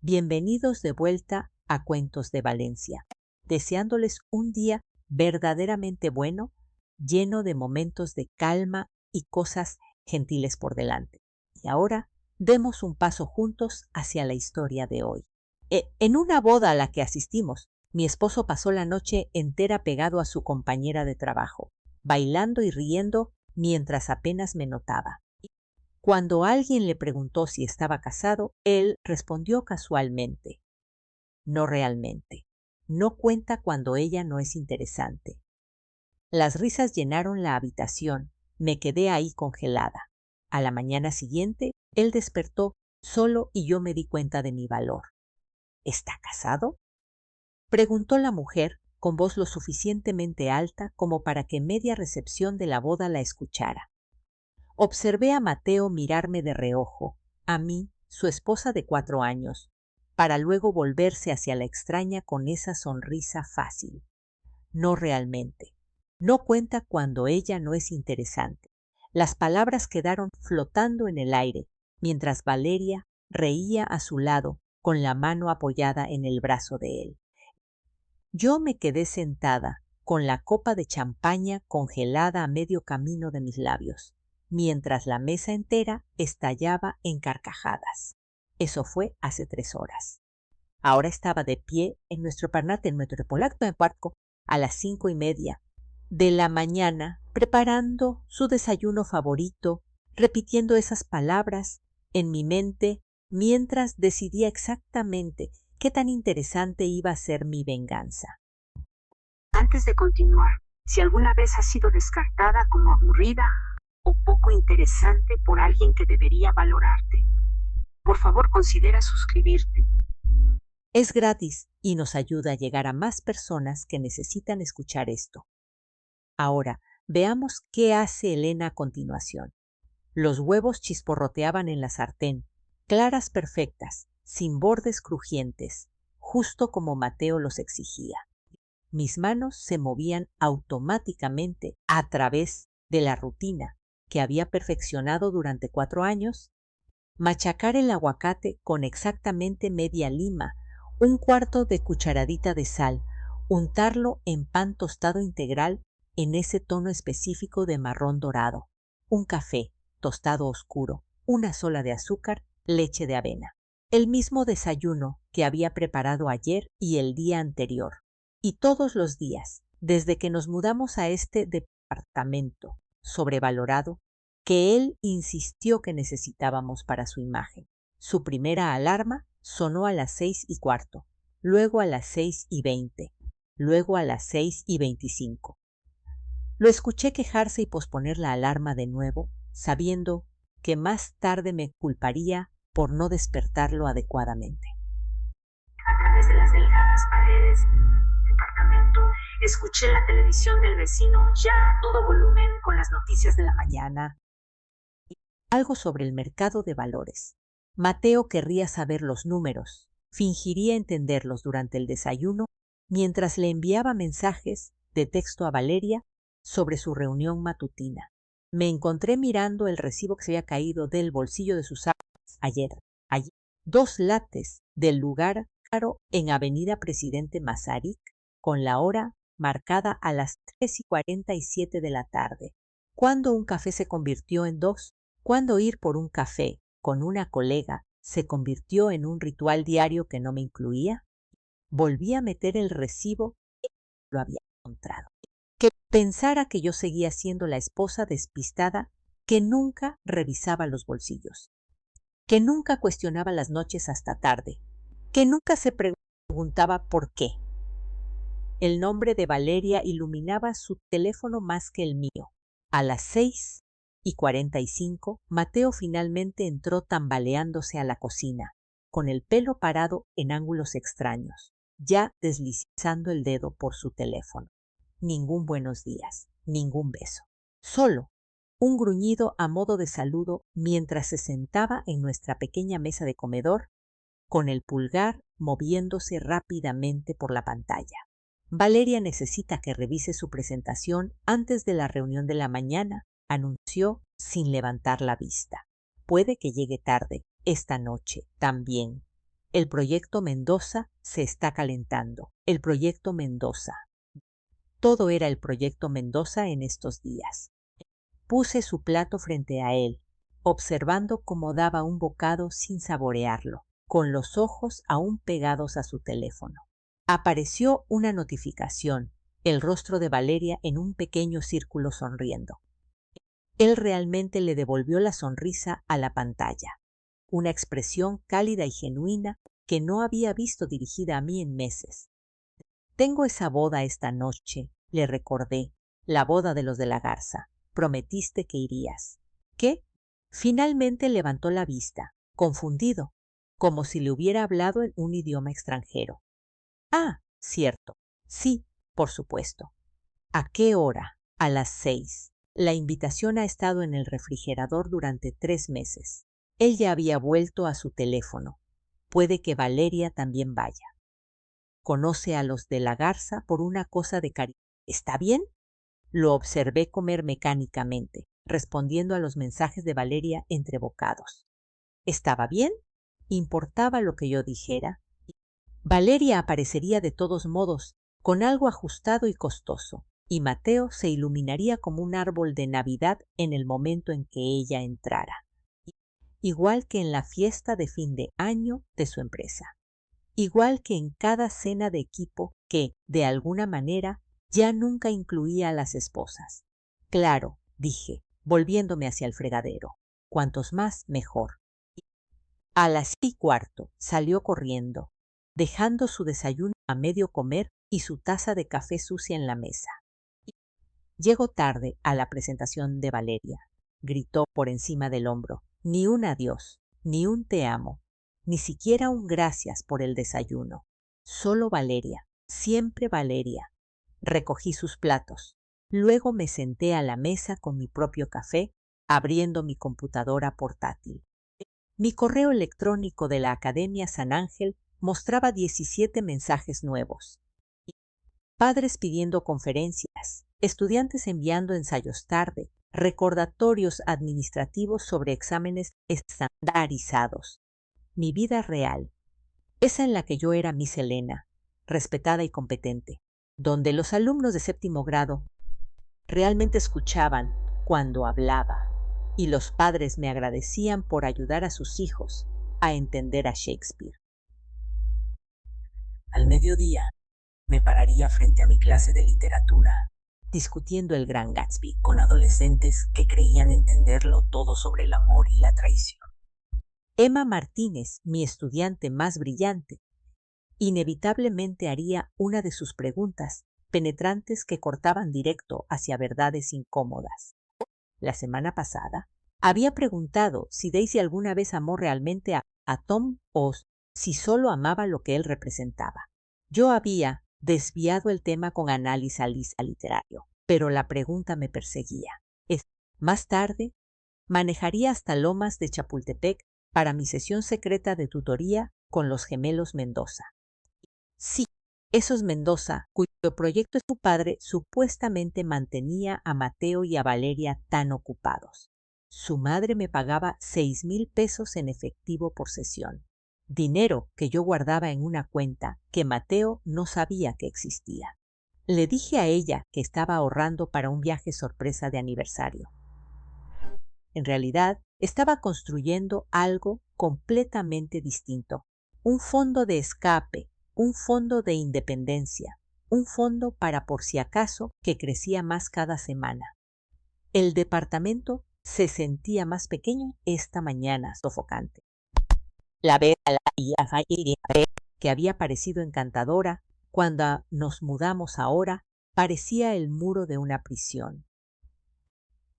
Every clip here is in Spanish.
Bienvenidos de vuelta a Cuentos de Valencia, deseándoles un día verdaderamente bueno, lleno de momentos de calma y cosas gentiles por delante. Y ahora demos un paso juntos hacia la historia de hoy. En una boda a la que asistimos, mi esposo pasó la noche entera pegado a su compañera de trabajo, bailando y riendo mientras apenas me notaba. Cuando alguien le preguntó si estaba casado, él respondió casualmente: no realmente. No cuenta cuando ella no es interesante. Las risas llenaron la habitación. Me quedé ahí congelada. A la mañana siguiente, él despertó solo y yo me di cuenta de mi valor. ¿Está casado?, preguntó la mujer con voz lo suficientemente alta como para que media recepción de la boda la escuchara. Observé a Mateo mirarme de reojo, a mí, su esposa de 4 años, para luego volverse hacia la extraña con esa sonrisa fácil. No realmente. No cuenta cuando ella no es interesante. Las palabras quedaron flotando en el aire, mientras Valeria reía a su lado, con la mano apoyada en el brazo de él. Yo me quedé sentada, con la copa de champaña congelada a medio camino de mis labios, mientras la mesa entera estallaba en carcajadas. Eso fue hace 3 horas. Ahora estaba de pie en nuestro parnate, en nuestro polacto en Parco, a las 5:30 de la mañana, preparando su desayuno favorito, repitiendo esas palabras en mi mente mientras decidía exactamente qué tan interesante iba a ser mi venganza. Antes de continuar, si alguna vez has sido descartada como aburrida o poco interesante por alguien que debería valorarte, por favor considera suscribirte. Es gratis y nos ayuda a llegar a más personas que necesitan escuchar esto. Ahora, veamos qué hace Elena a continuación. Los huevos chisporroteaban en la sartén, claras perfectas, sin bordes crujientes, justo como Mateo los exigía. Mis manos se movían automáticamente a través de la rutina que había perfeccionado durante 4 años. Machacar el aguacate con exactamente media lima, 1/4 de cucharadita de sal, untarlo en pan tostado integral en ese tono específico de marrón dorado, un café tostado oscuro, 1 sola de azúcar, leche de avena. El mismo desayuno que había preparado ayer y el día anterior. Y todos los días, desde que nos mudamos a este departamento sobrevalorado, que él insistió que necesitábamos para su imagen. Su primera alarma sonó a las 6:15, luego a las 6:20, luego a las 6:25. Lo escuché quejarse y posponer la alarma de nuevo, sabiendo que más tarde me culparía por no despertarlo adecuadamente. A través de las delgadas paredes del departamento, escuché la televisión del vecino ya a todo volumen con las noticias de la mañana. Algo sobre el mercado de valores. Mateo querría saber los números. Fingiría entenderlos durante el desayuno mientras le enviaba mensajes de texto a Valeria sobre su reunión matutina. Me encontré mirando el recibo que se había caído del bolsillo de sus sábanas ayer. 2 lates del lugar caro en Avenida Presidente Masaryk, con la hora marcada a las 3:47 de la tarde. ¿Cuándo un café se convirtió en 2? ¿Cuándo ir por un café con una colega se convirtió en un ritual diario que no me incluía? Volví a meter el recibo y lo había encontrado. Que pensara que yo seguía siendo la esposa despistada que nunca revisaba los bolsillos, que nunca cuestionaba las noches hasta tarde, que nunca se preguntaba por qué. El nombre de Valeria iluminaba su teléfono más que el mío. A las 6:45, Mateo finalmente entró tambaleándose a la cocina, con el pelo parado en ángulos extraños, ya deslizando el dedo por su teléfono. Ningún buenos días, ningún beso. Solo un gruñido a modo de saludo mientras se sentaba en nuestra pequeña mesa de comedor, con el pulgar moviéndose rápidamente por la pantalla. Valeria necesita que revise su presentación antes de la reunión de la mañana, anunció sin levantar la vista. Puede que llegue tarde, esta noche también. El proyecto Mendoza se está calentando. El proyecto Mendoza. Todo era el proyecto Mendoza en estos días. Puse su plato frente a él, observando cómo daba un bocado sin saborearlo, con los ojos aún pegados a su teléfono. Apareció una notificación, el rostro de Valeria en un pequeño círculo sonriendo. Él realmente le devolvió la sonrisa a la pantalla, una expresión cálida y genuina que no había visto dirigida a mí en meses. Tengo esa boda esta noche, le recordé, la boda de los de la Garza. Prometiste que irías. ¿Qué? Finalmente levantó la vista, confundido, como si le hubiera hablado en un idioma extranjero. Ah, cierto. Sí, por supuesto. ¿A qué hora? A las 6. La invitación ha estado en el refrigerador durante 3 meses. Él ya había vuelto a su teléfono. Puede que Valeria también vaya. Conoce a los de la Garza por una cosa de cariño. ¿Está bien? Lo observé comer mecánicamente, respondiendo a los mensajes de Valeria entre bocados. ¿Estaba bien? ¿Importaba lo que yo dijera? Valeria aparecería de todos modos, con algo ajustado y costoso, y Mateo se iluminaría como un árbol de Navidad en el momento en que ella entrara, igual que en la fiesta de fin de año de su empresa, igual que en cada cena de equipo que, de alguna manera, ya nunca incluía a las esposas. Claro, dije, volviéndome hacia el fregadero. Cuantos más, mejor. A las 7:15 salió corriendo, dejando su desayuno a medio comer y su taza de café sucia en la mesa. Llego tarde a la presentación de Valeria, gritó por encima del hombro. Ni un adiós, ni un te amo, ni siquiera un gracias por el desayuno. Solo Valeria, siempre Valeria. Recogí sus platos. Luego me senté a la mesa con mi propio café, abriendo mi computadora portátil. Mi correo electrónico de la Academia San Ángel mostraba 17 mensajes nuevos. Padres pidiendo conferencias, estudiantes enviando ensayos tarde, recordatorios administrativos sobre exámenes estandarizados. Mi vida real, esa en la que yo era Miss Elena, respetada y competente, donde los alumnos de 7º grado realmente escuchaban cuando hablaba, y los padres me agradecían por ayudar a sus hijos a entender a Shakespeare. Al mediodía, me pararía frente a mi clase de literatura, discutiendo el Gran Gatsby, con adolescentes que creían entenderlo todo sobre el amor y la traición. Emma Martínez, mi estudiante más brillante, inevitablemente haría una de sus preguntas, penetrantes que cortaban directo hacia verdades incómodas. La semana pasada, había preguntado si Daisy alguna vez amó realmente a Tom o si solo amaba lo que él representaba. Yo había desviado el tema con análisis literario, pero la pregunta me perseguía. Más tarde, manejaría hasta Lomas de Chapultepec para mi sesión secreta de tutoría con los gemelos Mendoza. Sí, esos Mendoza, cuyo proyecto su padre supuestamente mantenía a Mateo y a Valeria tan ocupados. Su madre me pagaba 6,000 pesos en efectivo por sesión, dinero que yo guardaba en una cuenta que Mateo no sabía que existía. Le dije a ella que estaba ahorrando para un viaje sorpresa de aniversario. En realidad, estaba construyendo algo completamente distinto, un fondo de escape, un fondo de independencia, un fondo para por si acaso que crecía más cada semana. El departamento se sentía más pequeño esta mañana, sofocante. La vez que había parecido encantadora cuando nos mudamos ahora, parecía el muro de una prisión.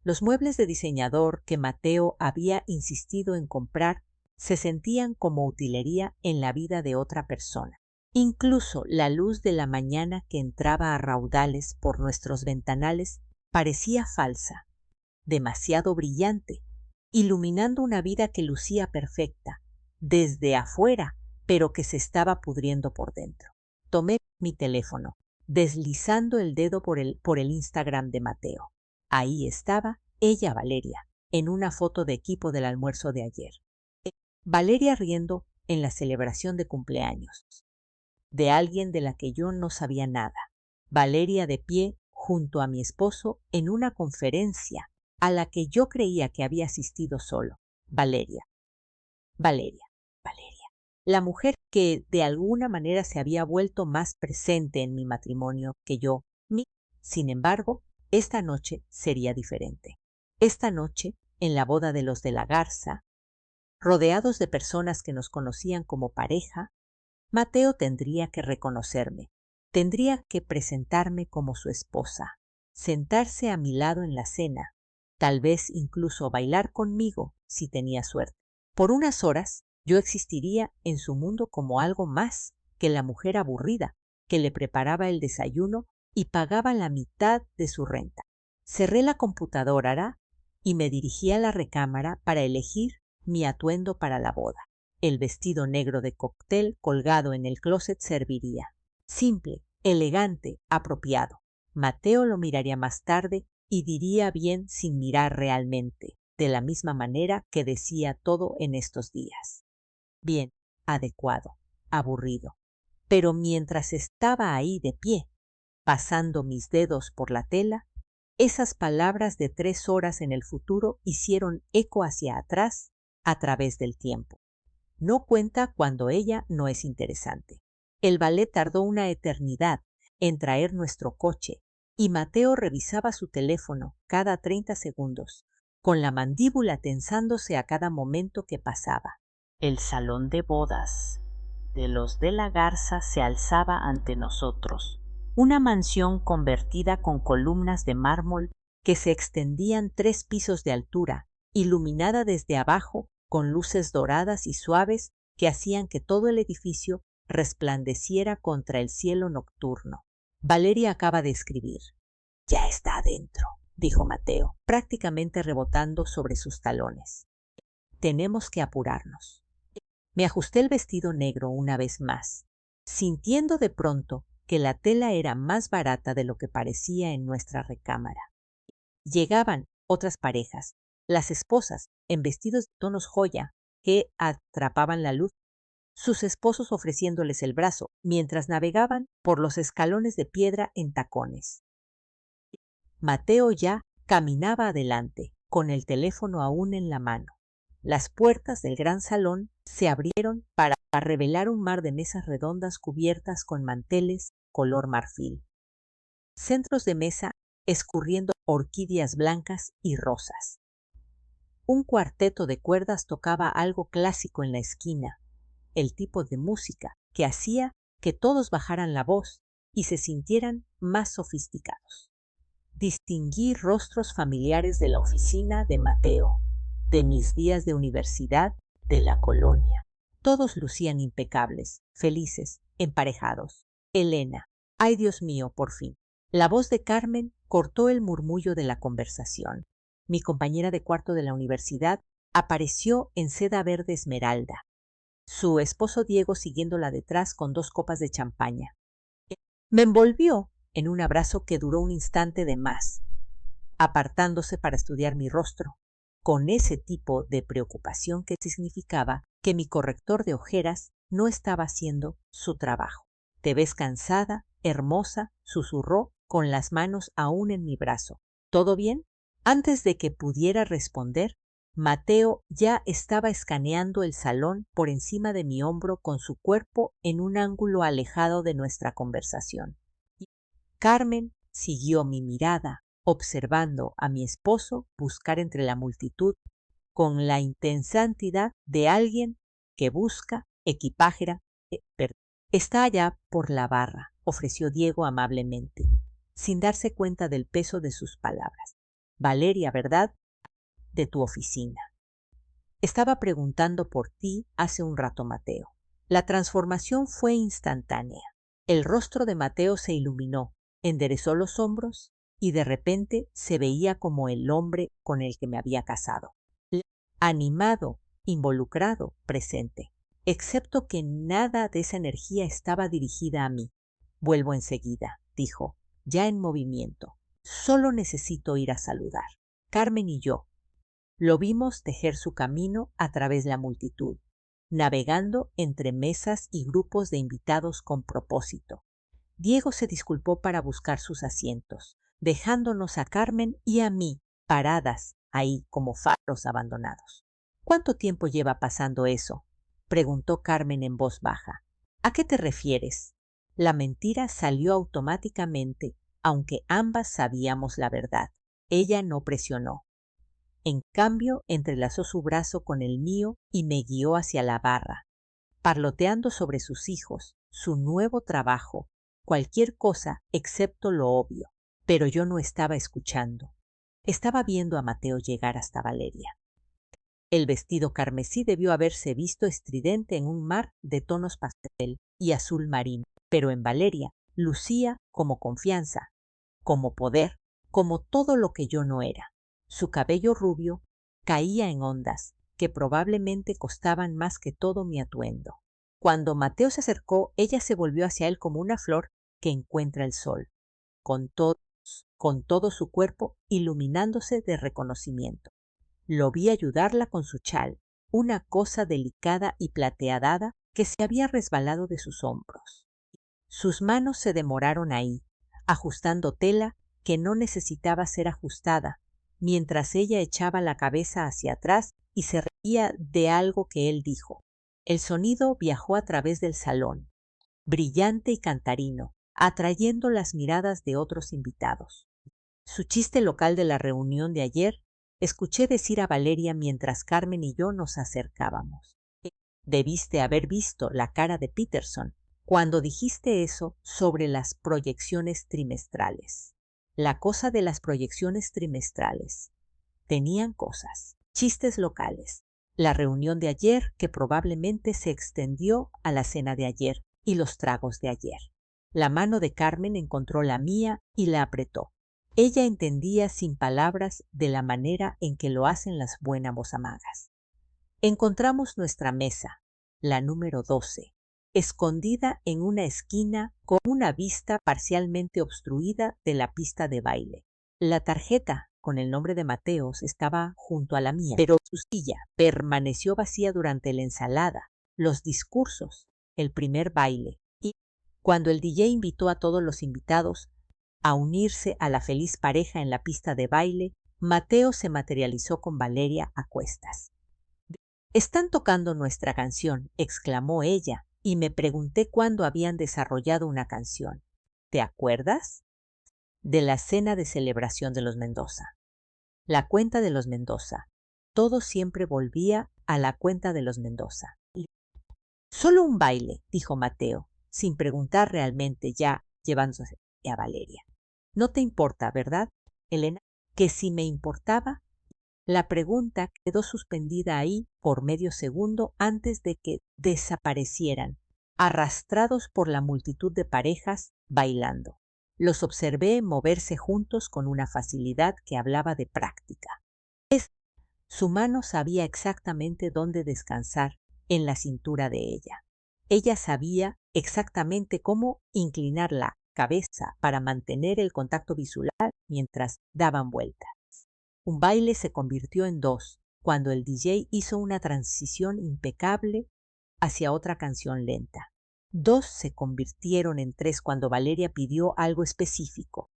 Los muebles de diseñador que Mateo había insistido en comprar se sentían como utilería en la vida de otra persona. Incluso la luz de la mañana que entraba a raudales por nuestros ventanales parecía falsa, demasiado brillante, iluminando una vida que lucía perfecta, desde afuera, pero que se estaba pudriendo por dentro. Tomé mi teléfono, deslizando el dedo por el Instagram de Mateo. Ahí estaba ella, Valeria, en una foto de equipo del almuerzo de ayer. Valeria riendo en la celebración de cumpleaños de alguien de la que yo no sabía nada. Valeria de pie junto a mi esposo en una conferencia a la que yo creía que había asistido solo. Valeria, Valeria, Valeria. La mujer que de alguna manera se había vuelto más presente en mi matrimonio que yo. Sin embargo, esta noche sería diferente. Esta noche, en la boda de los de la Garza, rodeados de personas que nos conocían como pareja, Mateo tendría que reconocerme, tendría que presentarme como su esposa, sentarse a mi lado en la cena, tal vez incluso bailar conmigo si tenía suerte. Por unas horas yo existiría en su mundo como algo más que la mujer aburrida que le preparaba el desayuno y pagaba la mitad de su renta. Cerré la computadora y me dirigí a la recámara para elegir mi atuendo para la boda. El vestido negro de cóctel colgado en el closet serviría. Simple, elegante, apropiado. Mateo lo miraría más tarde y diría bien sin mirar realmente, de la misma manera que decía todo en estos días. Bien, adecuado, aburrido. Pero mientras estaba ahí de pie, pasando mis dedos por la tela, esas palabras de 3 horas en el futuro hicieron eco hacia atrás a través del tiempo. No cuenta cuando ella no es interesante. El ballet tardó una eternidad en traer nuestro coche y Mateo revisaba su teléfono cada 30 segundos, con la mandíbula tensándose a cada momento que pasaba. El salón de bodas de los de la Garza se alzaba ante nosotros, una mansión convertida con columnas de mármol que se extendían 3 pisos de altura, iluminada desde abajo con luces doradas y suaves que hacían que todo el edificio resplandeciera contra el cielo nocturno. Valeria acaba de escribir. Ya está adentro, dijo Mateo, prácticamente rebotando sobre sus talones. Tenemos que apurarnos. Me ajusté el vestido negro una vez más, sintiendo de pronto que la tela era más barata de lo que parecía en nuestra recámara. Llegaban otras parejas, las esposas en vestidos de tonos joya que atrapaban la luz, sus esposos ofreciéndoles el brazo mientras navegaban por los escalones de piedra en tacones. Mateo ya caminaba adelante, con el teléfono aún en la mano. Las puertas del gran salón se abrieron para revelar un mar de mesas redondas cubiertas con manteles color marfil. Centros de mesa escurriendo orquídeas blancas y rosas. Un cuarteto de cuerdas tocaba algo clásico en la esquina, el tipo de música que hacía que todos bajaran la voz y se sintieran más sofisticados. Distinguí rostros familiares de la oficina de Mateo, de mis días de universidad, de la colonia. Todos lucían impecables, felices, emparejados. Elena, ay Dios mío, por fin. La voz de Carmen cortó el murmullo de la conversación. Mi compañera de cuarto de la universidad apareció en seda verde esmeralda, su esposo Diego siguiéndola detrás con 2 copas de champaña. Me envolvió en un abrazo que duró un instante de más, apartándose para estudiar mi rostro, con ese tipo de preocupación que significaba que mi corrector de ojeras no estaba haciendo su trabajo. Te ves cansada, hermosa, susurró con las manos aún en mi brazo. ¿Todo bien? Antes de que pudiera responder, Mateo ya estaba escaneando el salón por encima de mi hombro con su cuerpo en un ángulo alejado de nuestra conversación. Carmen siguió mi mirada, observando a mi esposo buscar entre la multitud con la intensidad de alguien que busca equipaje. Está allá por la barra, ofreció Diego amablemente, sin darse cuenta del peso de sus palabras. Valeria, ¿verdad? De tu oficina. Estaba preguntando por ti hace un rato, Mateo. La transformación fue instantánea. El rostro de Mateo se iluminó, enderezó los hombros y de repente se veía como el hombre con el que me había casado. Animado, involucrado, presente. Excepto que nada de esa energía estaba dirigida a mí. Vuelvo enseguida, dijo, ya en movimiento. Solo necesito ir a saludar. Carmen y yo lo vimos tejer su camino a través de la multitud. navegando entre mesas y grupos de invitados con propósito. Diego se disculpó para buscar sus asientos, dejándonos a Carmen y a mí paradas ahí como faros abandonados. ¿Cuánto tiempo lleva pasando eso?, preguntó Carmen en voz baja. ¿A qué te refieres? La mentira salió automáticamente, aunque ambas sabíamos la verdad. Ella no presionó. En cambio, entrelazó su brazo con el mío y me guió hacia la barra, parloteando sobre sus hijos, su nuevo trabajo, cualquier cosa excepto lo obvio. Pero yo no estaba escuchando. Estaba viendo a Mateo llegar hasta Valeria. El vestido carmesí debió haberse visto estridente en un mar de tonos pastel y azul marino, pero en Valeria lucía como confianza, como poder, como todo lo que yo no era. Su cabello rubio caía en ondas que probablemente costaban más que todo mi atuendo. Cuando Mateo se acercó, ella se volvió hacia él como una flor que encuentra el sol, con todo su cuerpo iluminándose de reconocimiento. Lo vi ayudarla con su chal, una cosa delicada y plateada que se había resbalado de sus hombros. Sus manos se demoraron ahí, ajustando tela que no necesitaba ser ajustada, mientras ella echaba la cabeza hacia atrás y se reía de algo que él dijo. El sonido viajó a través del salón, brillante y cantarino, atrayendo las miradas de otros invitados. Su chiste local de la reunión de ayer escuché decir a Valeria mientras Carmen y yo nos acercábamos. Debiste haber visto la cara de Peterson cuando dijiste eso sobre las proyecciones trimestrales. La cosa de las proyecciones trimestrales. Tenían cosas, chistes locales. La reunión de ayer que probablemente se extendió a la cena de ayer y los tragos de ayer. La mano de Carmen encontró la mía y la apretó. Ella entendía sin palabras de la manera en que lo hacen las buenas bozamagas. Encontramos nuestra mesa, la número 12, escondida en una esquina con una vista parcialmente obstruida de la pista de baile. La tarjeta con el nombre de Mateos estaba junto a la mía, pero su silla permaneció vacía durante la ensalada, los discursos, el primer baile y cuando el DJ invitó a todos los invitados a unirse a la feliz pareja en la pista de baile, Mateo se materializó con Valeria a cuestas. «Están tocando nuestra canción», exclamó ella, y me pregunté cuándo habían desarrollado una canción. ¿Te acuerdas? De la cena de celebración de los Mendoza. La cuenta de los Mendoza. Todo siempre volvía a la cuenta de los Mendoza. «Solo un baile», dijo Mateo, sin preguntar realmente, ya llevándose a Valeria. «No te importa, ¿verdad, Elena?» Que si me importaba. La pregunta quedó suspendida ahí por medio segundo antes de que desaparecieran, arrastrados por la multitud de parejas bailando. Los observé moverse juntos con una facilidad que hablaba de práctica. Su mano sabía exactamente dónde descansar en la cintura de ella. Ella sabía exactamente cómo inclinar la cabeza para mantener el contacto visual mientras daban vueltas. Un baile se convirtió en dos cuando el DJ hizo una transición impecable hacia otra canción lenta. Dos se convirtieron en tres cuando Valeria pidió algo específico,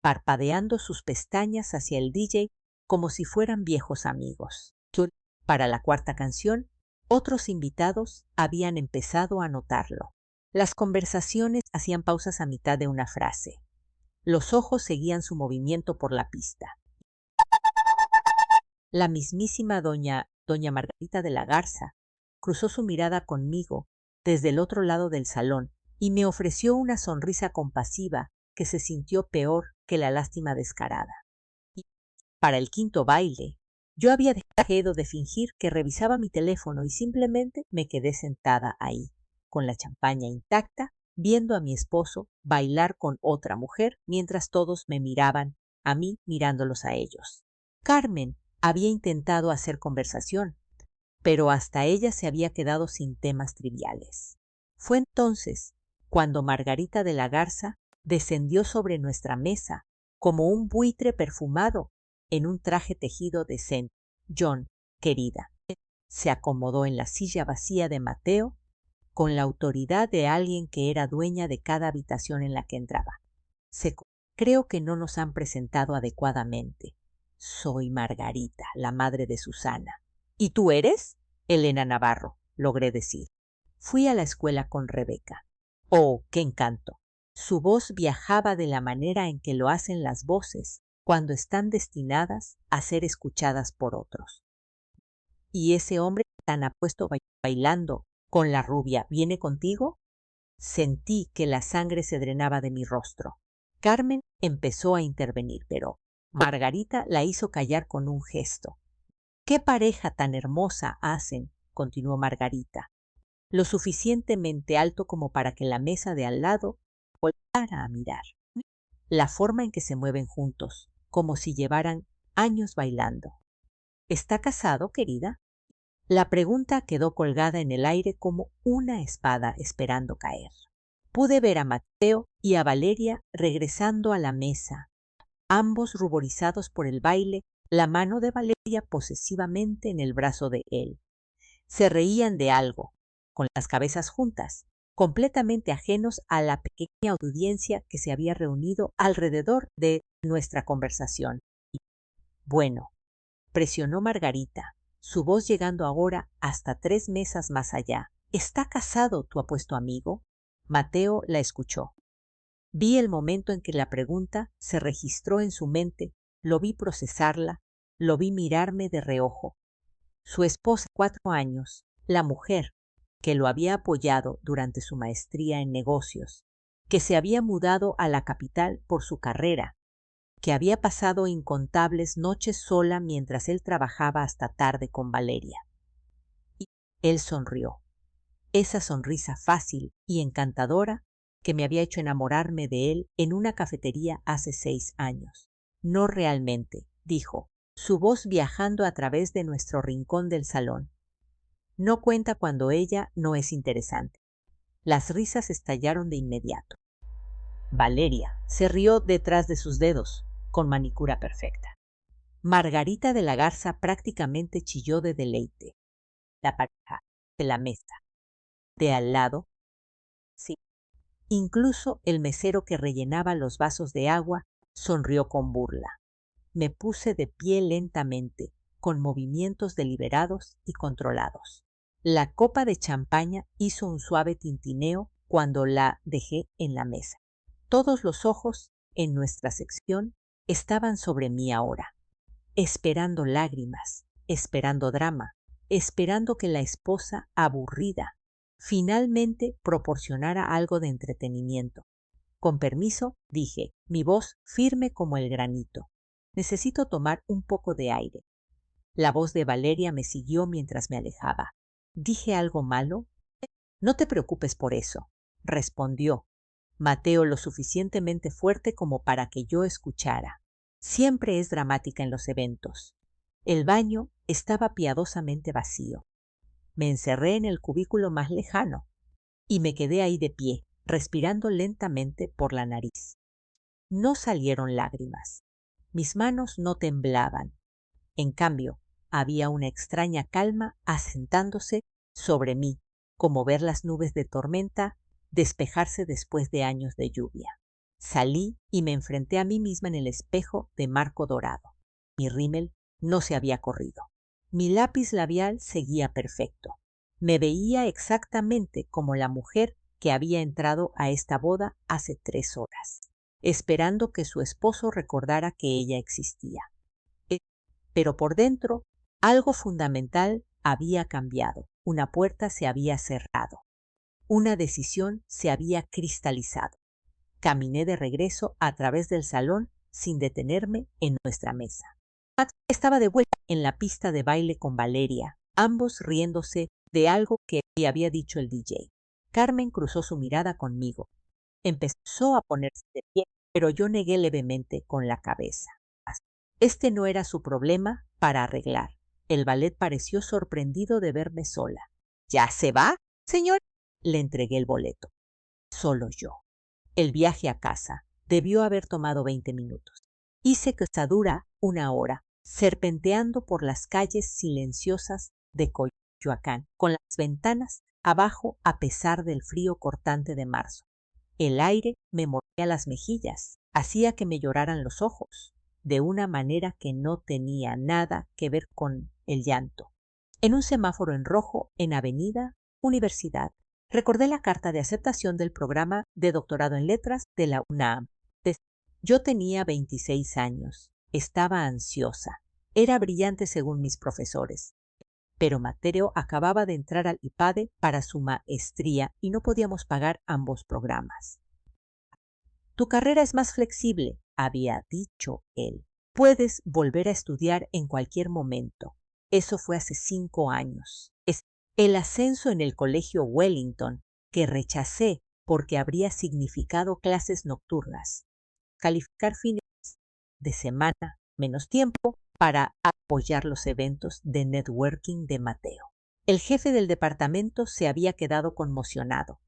parpadeando sus pestañas hacia el DJ como si fueran viejos amigos. Para la cuarta canción, otros invitados habían empezado a notarlo. Las conversaciones hacían pausas a mitad de una frase. Los ojos seguían su movimiento por la pista. La mismísima doña Margarita de la Garza cruzó su mirada conmigo desde el otro lado del salón y me ofreció una sonrisa compasiva que se sintió peor que la lástima descarada. Y para el quinto baile, yo había dejado de fingir que revisaba mi teléfono y simplemente me quedé sentada ahí, con la champaña intacta, viendo a mi esposo bailar con otra mujer mientras todos me miraban, a mí mirándolos a ellos. Carmen había intentado hacer conversación, pero hasta ella se había quedado sin temas triviales. Fue entonces cuando Margarita de la Garza descendió sobre nuestra mesa como un buitre perfumado en un traje tejido decente. «John, querida», se acomodó en la silla vacía de Mateo con la autoridad de alguien que era dueña de cada habitación en la que entraba. Creo que no nos han presentado adecuadamente. Soy Margarita, la madre de Susana. ¿Y tú eres? Elena Navarro, logré decir. Fui a la escuela con Rebeca. ¡Oh, qué encanto! Su voz viajaba de la manera en que lo hacen las voces cuando están destinadas a ser escuchadas por otros. ¿Y ese hombre tan apuesto bailando con la rubia viene contigo? Sentí que la sangre se drenaba de mi rostro. Carmen empezó a intervenir, pero Margarita la hizo callar con un gesto. «¿Qué pareja tan hermosa hacen?», continuó Margarita, lo suficientemente alto como para que la mesa de al lado volviera a mirar. La forma en que se mueven juntos, como si llevaran años bailando. ¿Está casado, querida? La pregunta quedó colgada en el aire como una espada esperando caer. Pude ver a Mateo y a Valeria regresando a la mesa, ambos ruborizados por el baile, la mano de Valeria posesivamente en el brazo de él. Se reían de algo, con las cabezas juntas, completamente ajenos a la pequeña audiencia que se había reunido alrededor de nuestra conversación. Bueno, presionó Margarita, su voz llegando ahora hasta 3 mesas más allá. ¿Está casado tu apuesto amigo? Mateo la escuchó. Vi el momento en que la pregunta se registró en su mente, lo vi procesarla, lo vi mirarme de reojo. Su esposa de 4 años, la mujer que lo había apoyado durante su maestría en negocios, que se había mudado a la capital por su carrera, que había pasado incontables noches sola mientras él trabajaba hasta tarde con Valeria. Y él sonrió. Esa sonrisa fácil y encantadora que me había hecho enamorarme de él en una cafetería hace 6 años. No realmente, dijo, su voz viajando a través de nuestro rincón del salón. No cuenta cuando ella no es interesante. Las risas estallaron de inmediato. Valeria se rió detrás de sus dedos, con manicura perfecta. Margarita de la Garza prácticamente chilló de deleite. La pareja de la mesa de al lado, sí. Incluso el mesero que rellenaba los vasos de agua sonrió con burla. Me puse de pie lentamente, con movimientos deliberados y controlados. La copa de champaña hizo un suave tintineo cuando la dejé en la mesa. Todos los ojos en nuestra sección estaban sobre mí ahora, esperando lágrimas, esperando drama, esperando que la esposa aburrida finalmente proporcionara algo de entretenimiento. Con permiso, dije, mi voz firme como el granito. Necesito tomar un poco de aire. La voz de Valeria me siguió mientras me alejaba. ¿Dije algo malo? No te preocupes por eso, respondió Mateo lo suficientemente fuerte como para que yo escuchara. Siempre es dramática en los eventos. El baño estaba piadosamente vacío. Me encerré en el cubículo más lejano y me quedé ahí de pie, respirando lentamente por la nariz. No salieron lágrimas. Mis manos no temblaban. En cambio, había una extraña calma asentándose sobre mí, como ver las nubes de tormenta despejarse después de años de lluvia. Salí y me enfrenté a mí misma en el espejo de marco dorado. Mi rímel no se había corrido. Mi lápiz labial seguía perfecto. Me veía exactamente como la mujer que había entrado a esta boda hace 3 horas, esperando que su esposo recordara que ella existía. Pero por dentro, algo fundamental había cambiado. Una puerta se había cerrado. Una decisión se había cristalizado. Caminé de regreso a través del salón sin detenerme en nuestra mesa. Estaba de vuelta en la pista de baile con Valeria, ambos riéndose de algo que le había dicho el DJ. Carmen cruzó su mirada conmigo. Empezó a ponerse de pie, pero yo negué levemente con la cabeza. Este no era su problema para arreglar. El ballet pareció sorprendido de verme sola. ¿Ya se va, señor? Le entregué el boleto. Solo yo. El viaje a casa debió haber tomado 20 minutos. Hice que dura 1 hora, serpenteando por las calles silenciosas de Coyoacán. Yoacán, con las ventanas abajo a pesar del frío cortante de marzo. El aire me mordía las mejillas, hacía que me lloraran los ojos, de una manera que no tenía nada que ver con el llanto. En un semáforo en rojo, en Avenida Universidad, recordé la carta de aceptación del programa de doctorado en letras de la UNAM. Yo tenía 26 años, estaba ansiosa, era brillante según mis profesores, pero Mateo acababa de entrar al IPADE para su maestría y no podíamos pagar ambos programas. Tu carrera es más flexible, había dicho él. Puedes volver a estudiar en cualquier momento. Eso fue hace 5 años. El ascenso en el colegio Wellington, que rechacé porque habría significado clases nocturnas. Calificar fines de semana, menos tiempo para apoyar los eventos de networking de Mateo. El jefe del departamento se había quedado conmocionado.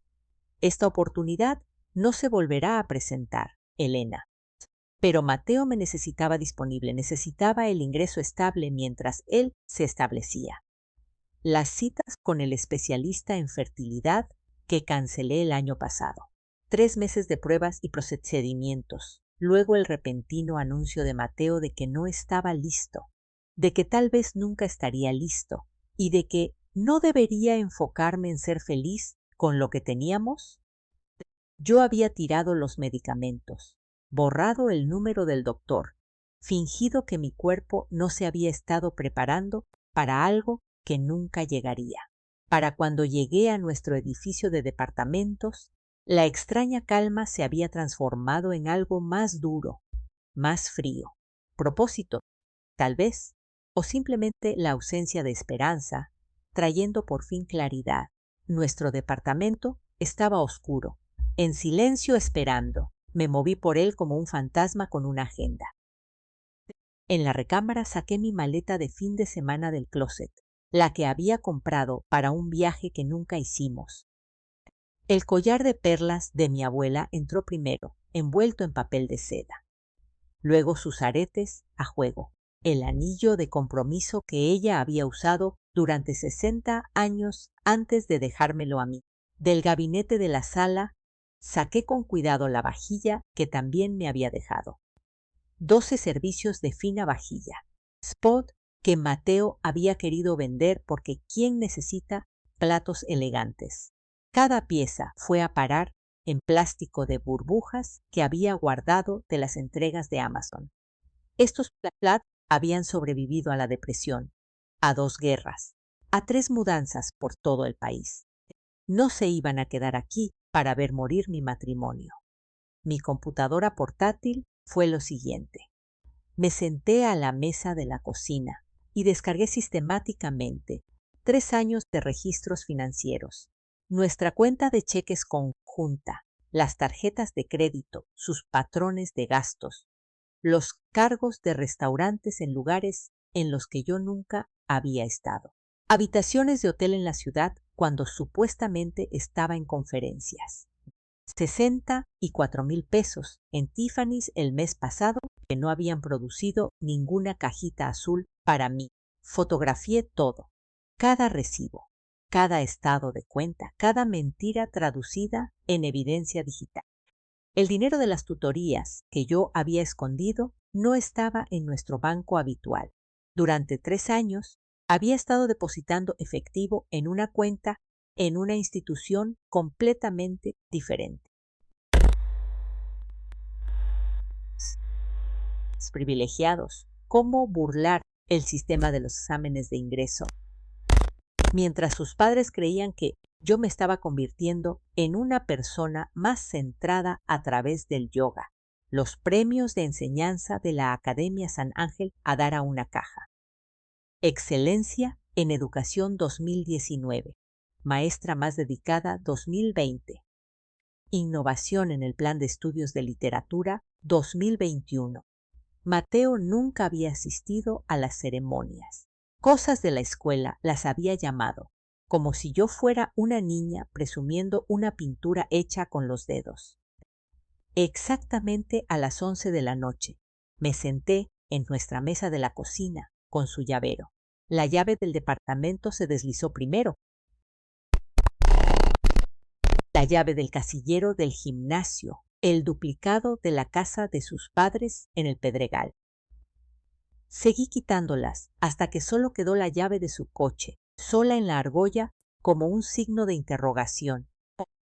Esta oportunidad no se volverá a presentar, Elena. Pero Mateo me necesitaba disponible, necesitaba el ingreso estable mientras él se establecía. Las citas con el especialista en fertilidad que cancelé el año pasado. 3 meses de pruebas y procedimientos. Luego el repentino anuncio de Mateo de que no estaba listo, de que tal vez nunca estaría listo y de que no debería enfocarme en ser feliz con lo que teníamos. Yo había tirado los medicamentos, borrado el número del doctor, fingido que mi cuerpo no se había estado preparando para algo que nunca llegaría. Para cuando llegué a nuestro edificio de departamentos, la extraña calma se había transformado en algo más duro, más frío. Propósito, tal vez, o simplemente la ausencia de esperanza, trayendo por fin claridad. Nuestro departamento estaba oscuro, en silencio esperando. Me moví por él como un fantasma con una agenda. En la recámara saqué mi maleta de fin de semana del closet, la que había comprado para un viaje que nunca hicimos. El collar de perlas de mi abuela entró primero, envuelto en papel de seda. Luego sus aretes a juego, el anillo de compromiso que ella había usado durante 60 años antes de dejármelo a mí. Del gabinete de la sala saqué con cuidado la vajilla que también me había dejado. 12 servicios de fina vajilla, spot que Mateo había querido vender porque ¿quién necesita platos elegantes? Cada pieza fue a parar en plástico de burbujas que había guardado de las entregas de Amazon. Estos platos habían sobrevivido a la depresión, a 2 guerras, a 3 mudanzas por todo el país. No se iban a quedar aquí para ver morir mi matrimonio. Mi computadora portátil fue lo siguiente. Me senté a la mesa de la cocina y descargué sistemáticamente 3 años de registros financieros, nuestra cuenta de cheques conjunta, las tarjetas de crédito, sus patrones de gastos, los cargos de restaurantes en lugares en los que yo nunca había estado, habitaciones de hotel en la ciudad cuando supuestamente estaba en conferencias. 64,000 pesos en Tiffany's el mes pasado que no habían producido ninguna cajita azul para mí. Fotografié todo, cada recibo, cada estado de cuenta, cada mentira traducida en evidencia digital. El dinero de las tutorías que yo había escondido no estaba en nuestro banco habitual. Durante 3 años había estado depositando efectivo en una cuenta en una institución completamente diferente. Privilegiados, ¿cómo burlar el sistema de los exámenes de ingreso? Mientras sus padres creían que yo me estaba convirtiendo en una persona más centrada a través del yoga, los premios de enseñanza de la Academia San Ángel a dar a una caja. Excelencia en Educación 2019, Maestra más dedicada 2020. Innovación en el Plan de Estudios de Literatura 2021. Mateo nunca había asistido a las ceremonias. Cosas de la escuela las había llamado, como si yo fuera una niña presumiendo una pintura hecha con los dedos. Exactamente a las 11 de la noche, me senté en nuestra mesa de la cocina con su llavero. La llave del departamento se deslizó primero. La llave del casillero del gimnasio, el duplicado de la casa de sus padres en el Pedregal. Seguí quitándolas hasta que solo quedó la llave de su coche, sola en la argolla como un signo de interrogación.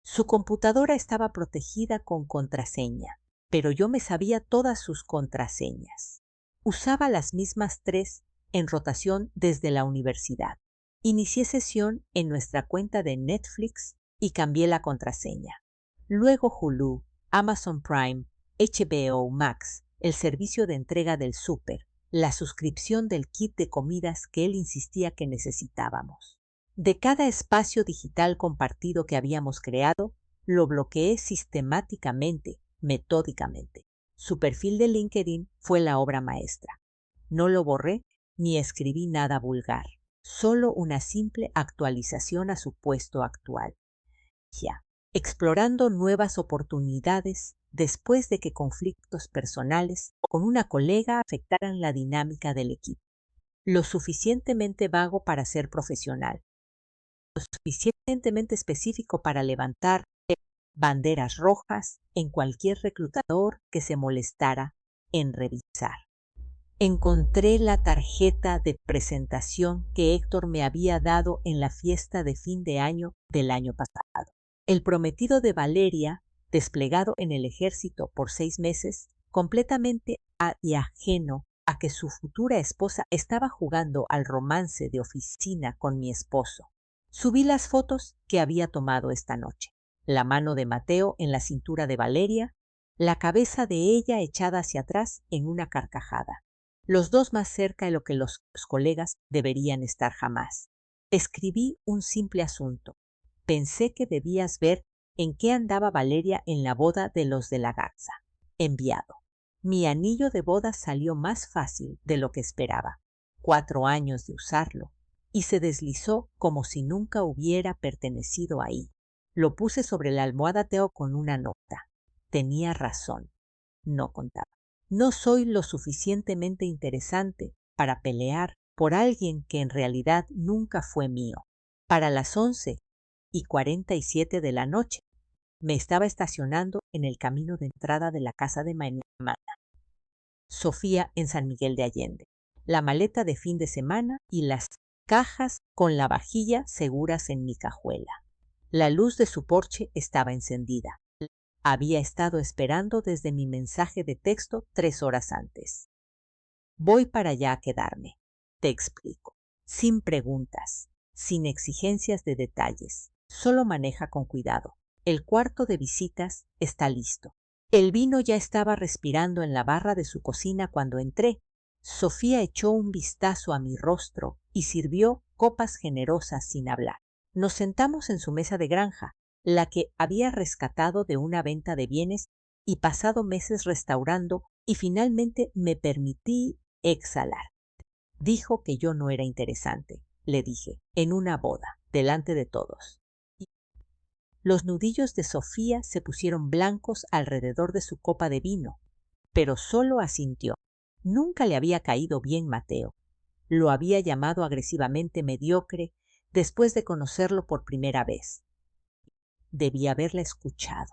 Su computadora estaba protegida con contraseña, pero yo me sabía todas sus contraseñas. Usaba las mismas 3 en rotación desde la universidad. Inicié sesión en nuestra cuenta de Netflix y cambié la contraseña. Luego Hulu, Amazon Prime, HBO Max, el servicio de entrega del súper, la suscripción del kit de comidas que él insistía que necesitábamos. De cada espacio digital compartido que habíamos creado, lo bloqueé sistemáticamente, metódicamente. Su perfil de LinkedIn fue la obra maestra. No lo borré ni escribí nada vulgar, solo una simple actualización a su puesto actual. Ya, explorando nuevas oportunidades después de que conflictos personales con una colega afectaran la dinámica del equipo. Lo suficientemente vago para ser profesional, lo suficientemente específico para levantar banderas rojas en cualquier reclutador que se molestara en revisar. Encontré la tarjeta de presentación que Héctor me había dado en la fiesta de fin de año del año pasado. El prometido de Valeria, desplegado en el ejército por 6 meses, completamente ajeno a que su futura esposa estaba jugando al romance de oficina con mi esposo. Subí las fotos que había tomado esta noche. La mano de Mateo en la cintura de Valeria, la cabeza de ella echada hacia atrás en una carcajada. Los dos más cerca de lo que los colegas deberían estar jamás. Escribí un simple asunto. Pensé que debías ver en qué andaba Valeria en la boda de los de la Garza. Enviado. Mi anillo de boda salió más fácil de lo que esperaba. 4 años de usarlo. Y se deslizó como si nunca hubiera pertenecido ahí. Lo puse sobre la almohada Teo con una nota. Tenía razón. No contaba. No soy lo suficientemente interesante para pelear por alguien que en realidad nunca fue mío. Para las 11:47 de la noche, me estaba estacionando en el camino de entrada de la casa de mi hermana, Sofía, en San Miguel de Allende. La maleta de fin de semana y las cajas con la vajilla seguras en mi cajuela. La luz de su porche estaba encendida. Había estado esperando desde mi mensaje de texto 3 horas antes. Voy para allá a quedarme. Te explico. Sin preguntas, sin exigencias de detalles. Solo maneja con cuidado. El cuarto de visitas está listo. El vino ya estaba respirando en la barra de su cocina cuando entré. Sofía echó un vistazo a mi rostro y sirvió copas generosas sin hablar. Nos sentamos en su mesa de granja, la que había rescatado de una venta de bienes y pasado meses restaurando, y finalmente me permití exhalar. Dijo que yo no era interesante, le dije, en una boda, delante de todos. Los nudillos de Sofía se pusieron blancos alrededor de su copa de vino, pero solo asintió. Nunca le había caído bien Mateo. Lo había llamado agresivamente mediocre después de conocerlo por primera vez. Debí haberla escuchado.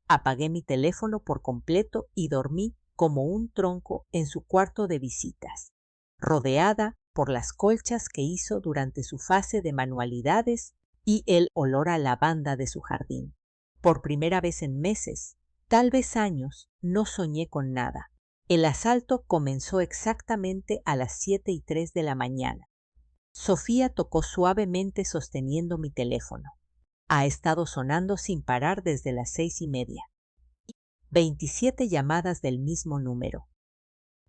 Apagué mi teléfono por completo y dormí como un tronco en su cuarto de visitas, rodeada por las colchas que hizo durante su fase de manualidades y el olor a lavanda de su jardín. Por primera vez en meses, tal vez años, no soñé con nada. El asalto comenzó exactamente a las 7:03 de la mañana. Sofía tocó suavemente sosteniendo mi teléfono. Ha estado sonando sin parar desde las 6:30. 27 llamadas del mismo número.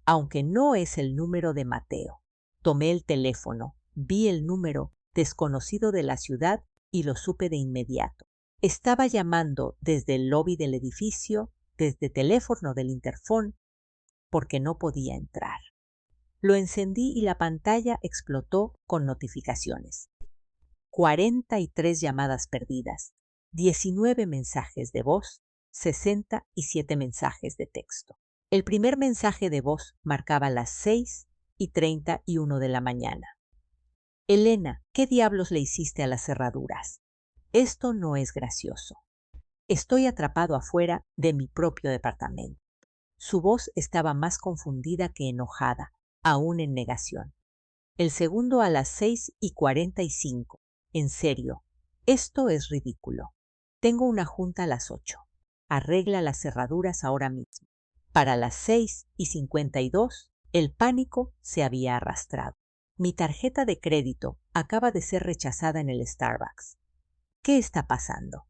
Aunque no es el número de Mateo. Tomé el teléfono, vi el número desconocido de la ciudad y lo supe de inmediato. Estaba llamando desde el lobby del edificio, desde teléfono del interfón, porque no podía entrar. Lo encendí y la pantalla explotó con notificaciones. 43 llamadas perdidas, 19 mensajes de voz, 67 mensajes de texto. El primer mensaje de voz marcaba las 6:31 de la mañana. Elena, ¿qué diablos le hiciste a las cerraduras? Esto no es gracioso. Estoy atrapado afuera de mi propio departamento. Su voz estaba más confundida que enojada, aún en negación. El segundo a las 6:45. En serio, esto es ridículo. Tengo una junta a las 8. Arregla las cerraduras ahora mismo. Para las 6:52, el pánico se había arrastrado. Mi tarjeta de crédito acaba de ser rechazada en el Starbucks. ¿Qué está pasando?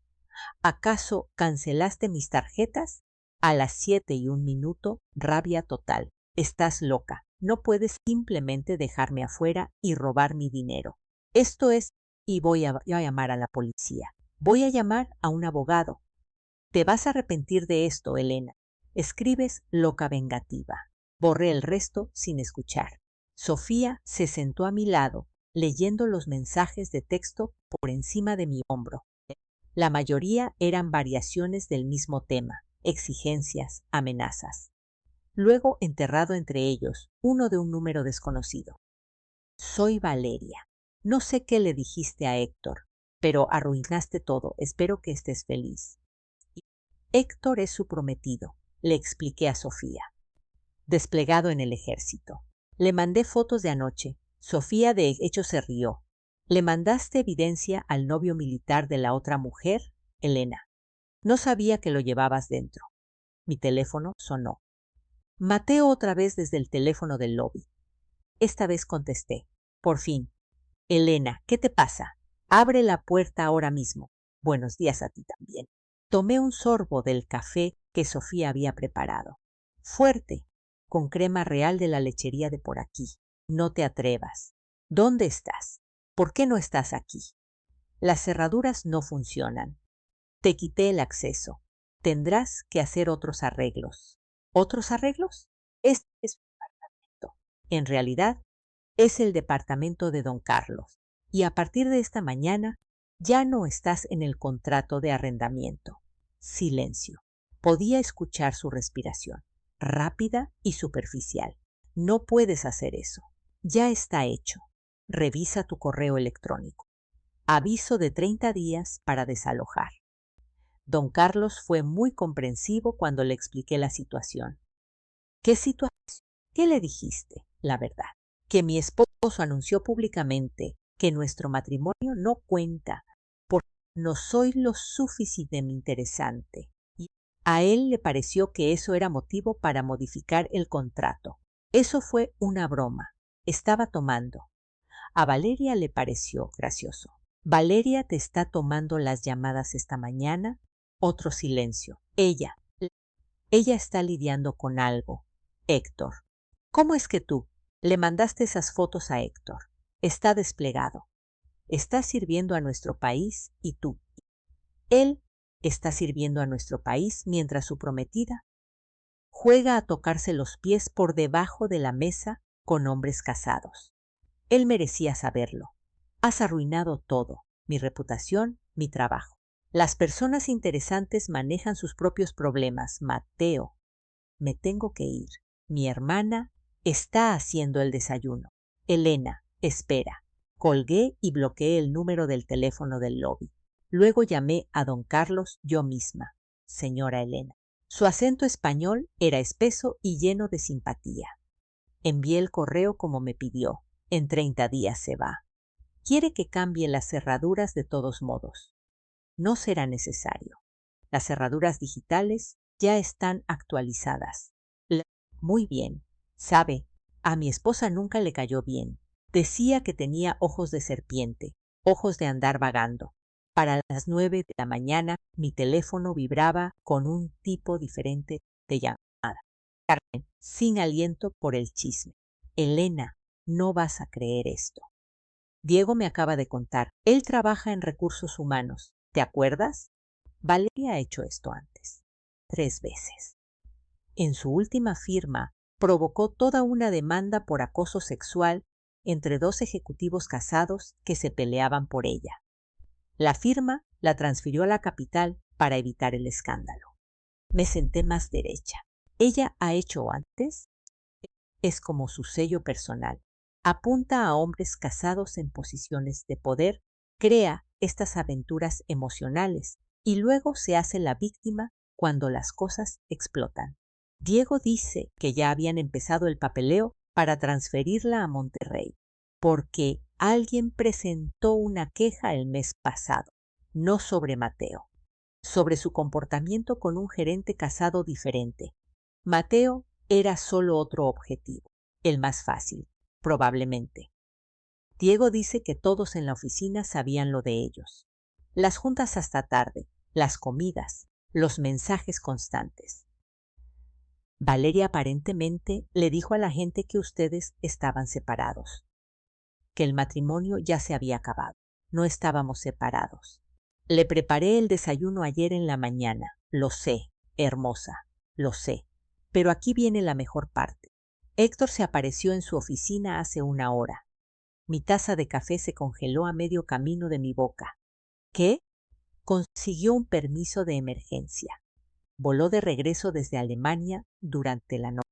¿Acaso cancelaste mis tarjetas? A las 7:01, rabia total. Estás loca. No puedes simplemente dejarme afuera y robar mi dinero. Esto es, y voy a llamar a la policía. Voy a llamar a un abogado. Te vas a arrepentir de esto, Elena. Escribes loca vengativa. Borré el resto sin escuchar. Sofía se sentó a mi lado, leyendo los mensajes de texto por encima de mi hombro. La mayoría eran variaciones del mismo tema, exigencias, amenazas. Luego, enterrado entre ellos, uno de un número desconocido. Soy Valeria. No sé qué le dijiste a Héctor, pero arruinaste todo. Espero que estés feliz. Héctor es su prometido, le expliqué a Sofía. Desplegado en el ejército. Le mandé fotos de anoche. Sofía de hecho se rió. ¿Le mandaste evidencia al novio militar de la otra mujer? Elena. No sabía que lo llevabas dentro. Mi teléfono sonó. Mateo otra vez desde el teléfono del lobby. Esta vez contesté. Por fin. Elena, ¿qué te pasa? Abre la puerta ahora mismo. Buenos días a ti también. Tomé un sorbo del café que Sofía había preparado. Fuerte, con crema real de la lechería de por aquí. No te atrevas. ¿Dónde estás? ¿Por qué no estás aquí? Las cerraduras no funcionan. Te quité el acceso. Tendrás que hacer otros arreglos. ¿Otros arreglos? Este es un departamento. En realidad, es el departamento de don Carlos. Y a partir de esta mañana, ya no estás en el contrato de arrendamiento. Silencio. Podía escuchar su respiración, rápida y superficial. No puedes hacer eso. Ya está hecho. Revisa tu correo electrónico. Aviso de 30 días para desalojar. Don Carlos fue muy comprensivo cuando le expliqué la situación. ¿Qué situación? ¿Qué le dijiste? La verdad. Que mi esposo anunció públicamente que nuestro matrimonio no cuenta porque no soy lo suficientemente interesante. Y a él le pareció que eso era motivo para modificar el contrato. Eso fue una broma. Estaba tomando. A Valeria le pareció gracioso. Valeria te está tomando las llamadas esta mañana. Otro silencio. Ella está lidiando con algo. Héctor. ¿Cómo es que tú le mandaste esas fotos a Héctor? Está desplegado. Está sirviendo a nuestro país y tú. Él está sirviendo a nuestro país mientras su prometida juega a tocarse los pies por debajo de la mesa con hombres casados. Él merecía saberlo. Has arruinado todo, mi reputación, mi trabajo. Las personas interesantes manejan sus propios problemas. Mateo, me tengo que ir. Mi hermana está haciendo el desayuno. Elena, espera. Colgué y bloqueé el número del teléfono del lobby. Luego llamé a don Carlos yo misma. Señora Elena. Su acento español era espeso y lleno de simpatía. Envié el correo como me pidió. En 30 días se va. Quiere que cambie las cerraduras de todos modos. No será necesario. Las cerraduras digitales ya están actualizadas. Muy bien. Sabe, a mi esposa nunca le cayó bien. Decía que tenía ojos de serpiente, ojos de andar vagando. Para las 9 de la mañana mi teléfono vibraba con un tipo diferente de llamada. Carmen, sin aliento por el chisme. Elena, no vas a creer esto. Diego me acaba de contar. Él trabaja en recursos humanos. ¿Te acuerdas? Valeria ha hecho esto antes. 3 veces. En su última firma, provocó toda una demanda por acoso sexual entre 2 ejecutivos casados que se peleaban por ella. La firma la transfirió a la capital para evitar el escándalo. Me senté más derecha. Ella ha hecho antes. Es como su sello personal. Apunta a hombres casados en posiciones de poder, crea estas aventuras emocionales y luego se hace la víctima cuando las cosas explotan. Diego dice que ya habían empezado el papeleo para transferirla a Monterrey, porque alguien presentó una queja el mes pasado, no sobre Mateo, sobre su comportamiento con un gerente casado diferente. Mateo era solo otro objetivo, el más fácil, probablemente. Diego dice que todos en la oficina sabían lo de ellos. Las juntas hasta tarde, las comidas, los mensajes constantes. Valeria aparentemente le dijo a la gente que ustedes estaban separados, que el matrimonio ya se había acabado. No estábamos separados. Le preparé el desayuno ayer en la mañana. Lo sé, hermosa, lo sé. Pero aquí viene la mejor parte. Héctor se apareció en su oficina hace una hora. Mi taza de café se congeló a medio camino de mi boca. ¿Qué? Consiguió un permiso de emergencia. Voló de regreso desde Alemania durante la noche.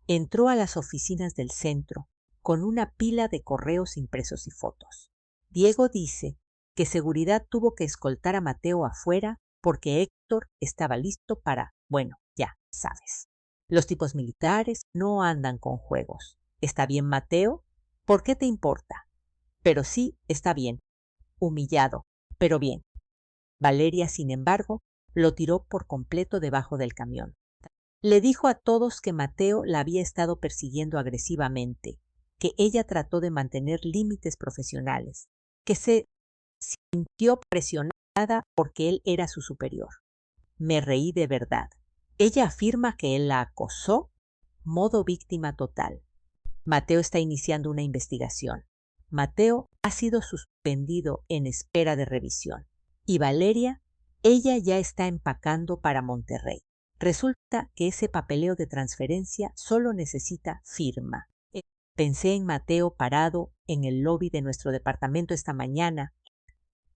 Entró a las oficinas del centro con una pila de correos impresos y fotos. Diego dice que seguridad tuvo que escoltar a Mateo afuera porque Héctor estaba listo para, bueno, ya sabes. Los tipos militares no andan con juegos. ¿Está bien, Mateo? ¿Por qué te importa? Pero sí, está bien. Humillado, pero bien. Valeria, sin embargo, lo tiró por completo debajo del camión. Le dijo a todos que Mateo la había estado persiguiendo agresivamente, que ella trató de mantener límites profesionales, que se sintió presionada porque él era su superior. Me reí de verdad. Ella afirma que él la acosó, modo víctima total. Mateo está iniciando una investigación. Mateo ha sido suspendido en espera de revisión. Y Valeria, ella ya está empacando para Monterrey. Resulta que ese papeleo de transferencia solo necesita firma. Pensé en Mateo parado en el lobby de nuestro departamento esta mañana,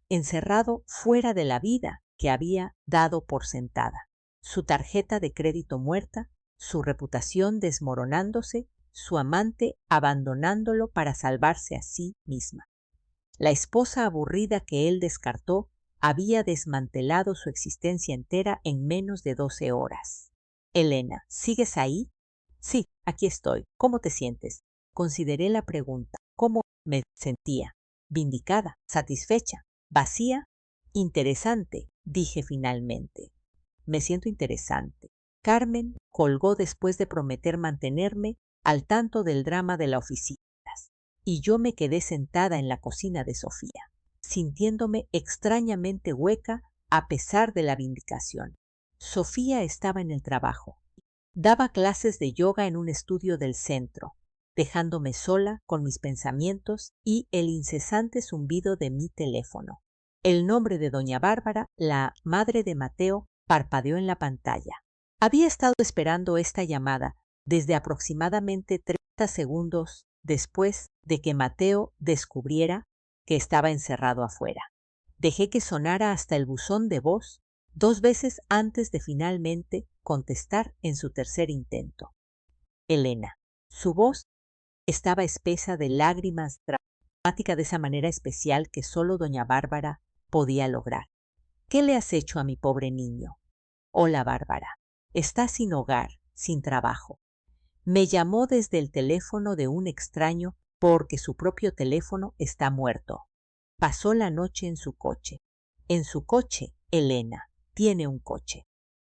encerrado fuera de la vida que había dado por sentada. Su tarjeta de crédito muerta, su reputación desmoronándose, su amante abandonándolo para salvarse a sí misma. La esposa aburrida que él descartó había desmantelado su existencia entera en menos de 12 horas. Elena, ¿sigues ahí? Sí, aquí estoy. ¿Cómo te sientes? Consideré la pregunta. ¿Cómo me sentía? Vindicada, satisfecha, vacía, interesante, dije finalmente. Me siento interesante. Carmen colgó después de prometer mantenerme al tanto del drama de la oficina, y yo me quedé sentada en la cocina de Sofía, sintiéndome extrañamente hueca a pesar de la vindicación. Sofía estaba en el trabajo. Daba clases de yoga en un estudio del centro, dejándome sola con mis pensamientos y el incesante zumbido de mi teléfono. El nombre de doña Bárbara, la madre de Mateo, parpadeó en la pantalla. Había estado esperando esta llamada desde aproximadamente 30 segundos después de que Mateo descubriera que estaba encerrado afuera. Dejé que sonara hasta el buzón de voz 2 veces antes de finalmente contestar en su tercer intento. Elena. Su voz estaba espesa de lágrimas dramática de esa manera especial que solo doña Bárbara podía lograr. ¿Qué le has hecho a mi pobre niño? Hola, Bárbara. Está sin hogar, sin trabajo. Me llamó desde el teléfono de un extraño porque su propio teléfono está muerto. Pasó la noche en su coche. En su coche, Elena, tiene un coche.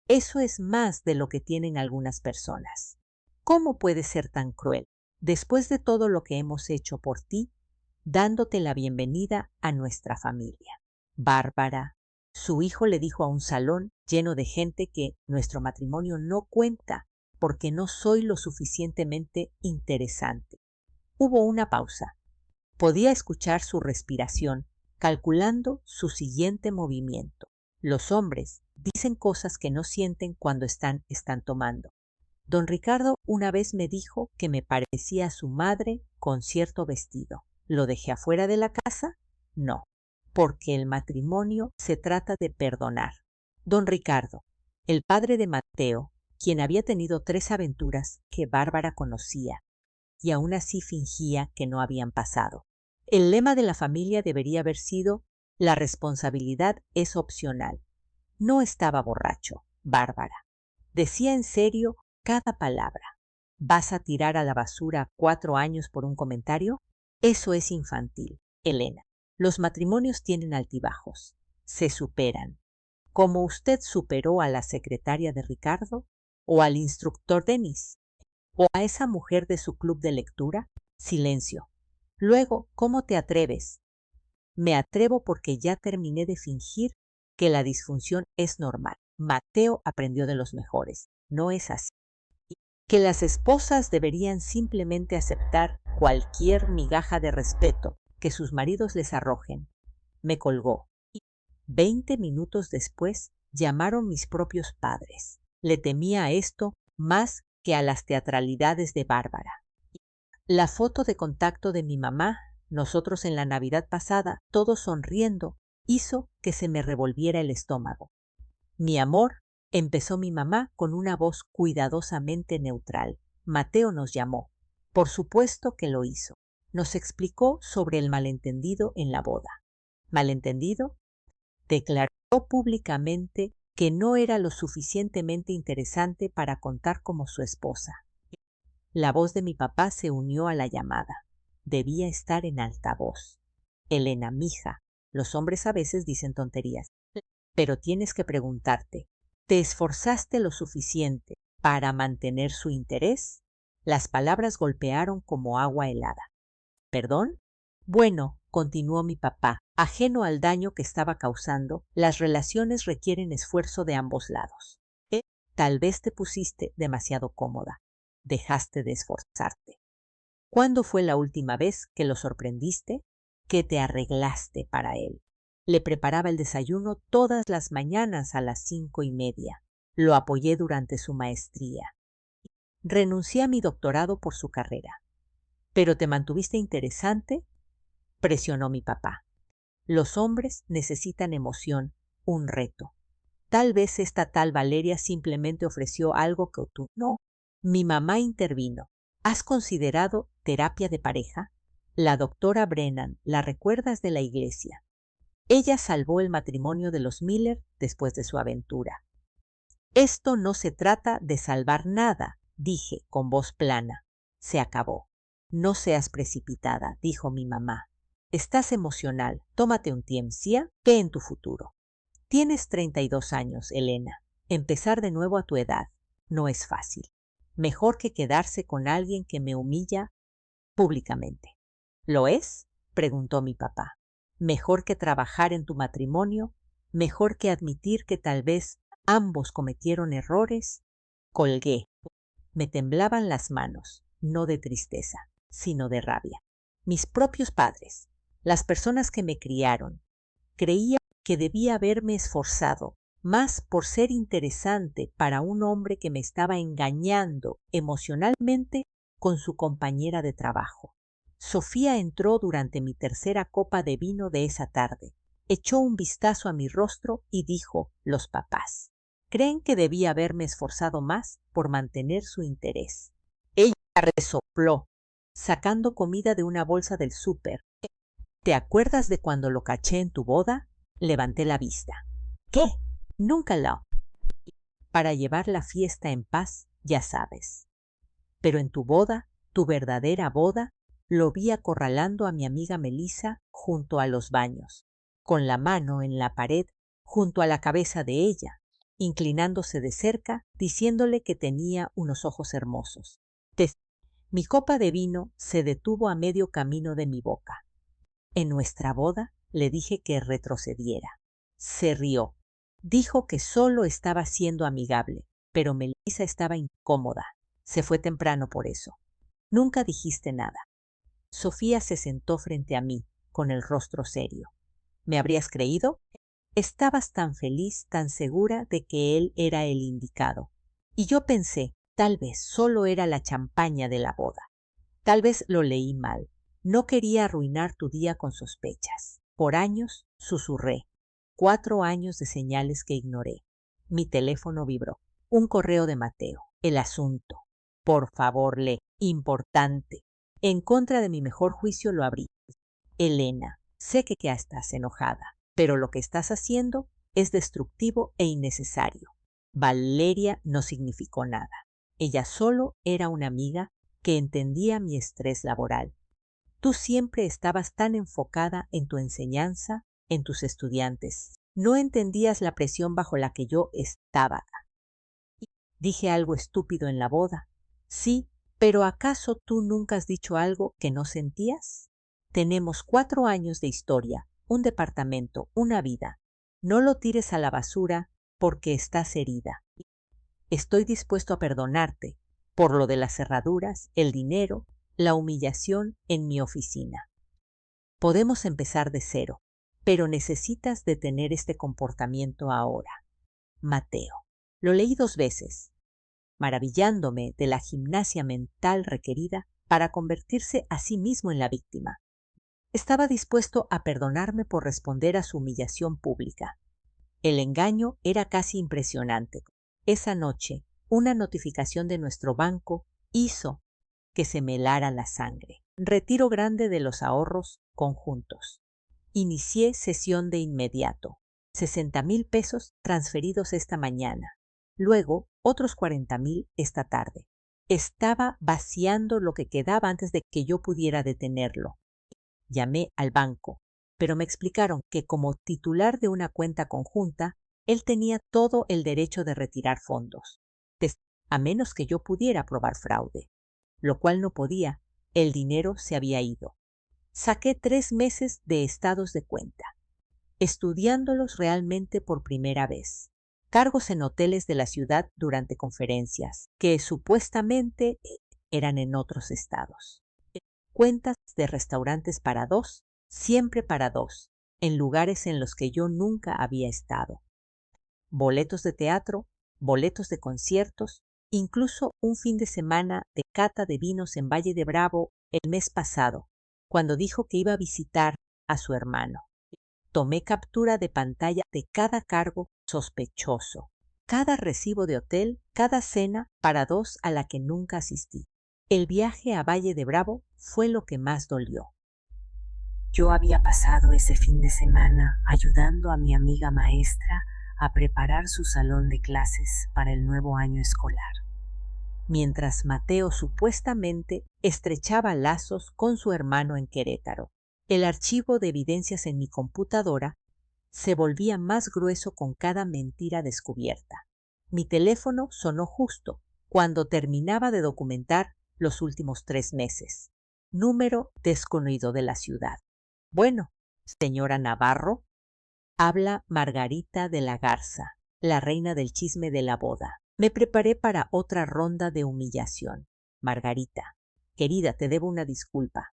Eso es más de lo que tienen algunas personas. ¿Cómo puedes ser tan cruel, después de todo lo que hemos hecho por ti, dándote la bienvenida a nuestra familia? Bárbara, su hijo le dijo a un salón lleno de gente que nuestro matrimonio no cuenta porque no soy lo suficientemente interesante. Hubo una pausa. Podía escuchar su respiración, calculando su siguiente movimiento. Los hombres dicen cosas que no sienten cuando están tomando. Don Ricardo una vez me dijo que me parecía a su madre con cierto vestido. ¿Lo dejé afuera de la casa? No, porque el matrimonio se trata de perdonar. Don Ricardo, el padre de Mateo, quien había tenido 3 aventuras que Bárbara conocía, y aún así fingía que no habían pasado. El lema de la familia debería haber sido: la responsabilidad es opcional. No estaba borracho, Bárbara. Decía en serio cada palabra. ¿Vas a tirar a la basura 4 años por un comentario? Eso es infantil, Elena. Los matrimonios tienen altibajos. Se superan. Como usted superó a la secretaria de Ricardo, o al instructor Denis, o a esa mujer de su club de lectura. Silencio. Luego, ¿cómo te atreves? Me atrevo porque ya terminé de fingir que la disfunción es normal. Mateo aprendió de los mejores. No es así. Que las esposas deberían simplemente aceptar cualquier migaja de respeto que sus maridos les arrojen. Me colgó. 20 minutos después llamaron mis propios padres. Le temía a esto más que a las teatralidades de Bárbara. La foto de contacto de mi mamá, nosotros en la Navidad pasada, todos sonriendo, hizo que se me revolviera el estómago. Mi amor, empezó mi mamá con una voz cuidadosamente neutral. Mateo nos llamó. Por supuesto que lo hizo. Nos explicó sobre el malentendido en la boda. ¿Malentendido? Declaró públicamente que no era lo suficientemente interesante para contar como su esposa. La voz de mi papá se unió a la llamada. Debía estar en altavoz. Elena, mija, los hombres a veces dicen tonterías, pero tienes que preguntarte, ¿te esforzaste lo suficiente para mantener su interés? Las palabras golpearon como agua helada. ¿Perdón? Bueno, continuó mi papá, ajeno al daño que estaba causando, las relaciones requieren esfuerzo de ambos lados. Tal vez te pusiste demasiado cómoda. Dejaste de esforzarte. ¿Cuándo fue la última vez que lo sorprendiste? Que te arreglaste para él. Le preparaba el desayuno todas las mañanas a las 5:30. Lo apoyé durante su maestría. Renuncié a mi doctorado por su carrera. ¿Pero te mantuviste interesante? Presionó mi papá. Los hombres necesitan emoción, un reto. Tal vez esta tal Valeria simplemente ofreció algo que tú no. Mi mamá intervino. ¿Has considerado terapia de pareja? La doctora Brennan, ¿la recuerdas de la iglesia? Ella salvó el matrimonio de los Miller después de su aventura. Esto no se trata de salvar nada, dije con voz plana. Se acabó. No seas precipitada, dijo mi mamá. Estás emocional, tómate un tiempo, ve en tu futuro. Tienes 32 años, Elena. Empezar de nuevo a tu edad no es fácil. Mejor que quedarse con alguien que me humilla públicamente. ¿Lo es? Preguntó mi papá. Mejor que trabajar en tu matrimonio, mejor que admitir que tal vez ambos cometieron errores. Colgué. Me temblaban las manos, no de tristeza, sino de rabia. Mis propios padres, las personas que me criaron, creían que debía haberme esforzado más por ser interesante para un hombre que me estaba engañando emocionalmente con su compañera de trabajo. Sofía entró durante mi tercera copa de vino de esa tarde. Echó un vistazo a mi rostro y dijo: los papás creen que debía haberme esforzado más por mantener su interés. Ella resopló, sacando comida de una bolsa del súper. ¿Te acuerdas de cuando lo caché en tu boda? Levanté la vista. ¿Qué? Nunca lo. Para llevar la fiesta en paz, ya sabes. Pero en tu boda, tu verdadera boda, lo vi acorralando a mi amiga Melissa junto a los baños, con la mano en la pared junto a la cabeza de ella, inclinándose de cerca, diciéndole que tenía unos ojos hermosos. Mi copa de vino se detuvo a medio camino de mi boca. En nuestra boda le dije que retrocediera. Se rió. Dijo que solo estaba siendo amigable, pero Melissa estaba incómoda. Se fue temprano por eso. Nunca dijiste nada. Sofía se sentó frente a mí, con el rostro serio. ¿Me habrías creído? Estabas tan feliz, tan segura de que él era el indicado. Y yo pensé, tal vez solo era la champaña de la boda. Tal vez lo leí mal. No quería arruinar tu día con sospechas. Por años susurré. 4 años de señales que ignoré. Mi teléfono vibró. Un correo de Mateo. El asunto. Por favor, lee. Importante. En contra de mi mejor juicio lo abrí. Elena, sé que ya estás enojada, pero lo que estás haciendo es destructivo e innecesario. Valeria no significó nada. Ella solo era una amiga que entendía mi estrés laboral. Tú siempre estabas tan enfocada en tu enseñanza, en tus estudiantes. No entendías la presión bajo la que yo estaba. Dije algo estúpido en la boda. Sí, pero ¿acaso tú nunca has dicho algo que no sentías? Tenemos 4 años de historia, un departamento, una vida. No lo tires a la basura porque estás herida. Estoy dispuesto a perdonarte por lo de las cerraduras, el dinero, la humillación en mi oficina. Podemos empezar de cero, pero necesitas detener este comportamiento ahora. Mateo. Lo leí 2 veces, maravillándome de la gimnasia mental requerida para convertirse a sí mismo en la víctima. Estaba dispuesto a perdonarme por responder a su humillación pública. El engaño era casi impresionante. Esa noche, una notificación de nuestro banco hizo que se me helara la sangre. Retiro grande de los ahorros conjuntos. Inicié sesión de inmediato. 60,000 pesos transferidos esta mañana. Luego, otros 40,000 esta tarde. Estaba vaciando lo que quedaba antes de que yo pudiera detenerlo. Llamé al banco, pero me explicaron que como titular de una cuenta conjunta, él tenía todo el derecho de retirar fondos, a menos que yo pudiera probar fraude, lo cual no podía. El dinero se había ido. Saqué 3 meses de estados de cuenta, estudiándolos realmente por primera vez. Cargos en hoteles de la ciudad durante conferencias, que supuestamente eran en otros estados. Cuentas de restaurantes para 2, siempre para 2, en lugares en los que yo nunca había estado. Boletos de teatro, boletos de conciertos, incluso un fin de semana de cata de vinos en Valle de Bravo el mes pasado, cuando dijo que iba a visitar a su hermano. Tomé captura de pantalla de cada cargo sospechoso, cada recibo de hotel, cada cena para 2 a la que nunca asistí. El viaje a Valle de Bravo fue lo que más dolió. Yo había pasado ese fin de semana ayudando a mi amiga maestra a preparar su salón de clases para el nuevo año escolar. Mientras Mateo supuestamente estrechaba lazos con su hermano en Querétaro, el archivo de evidencias en mi computadora se volvía más grueso con cada mentira descubierta. Mi teléfono sonó justo cuando terminaba de documentar los últimos 3 meses. Número desconocido de la ciudad. Bueno, señora Navarro, habla Margarita de la Garza, la reina del chisme de la boda. Me preparé para otra ronda de humillación. Margarita, querida, te debo una disculpa.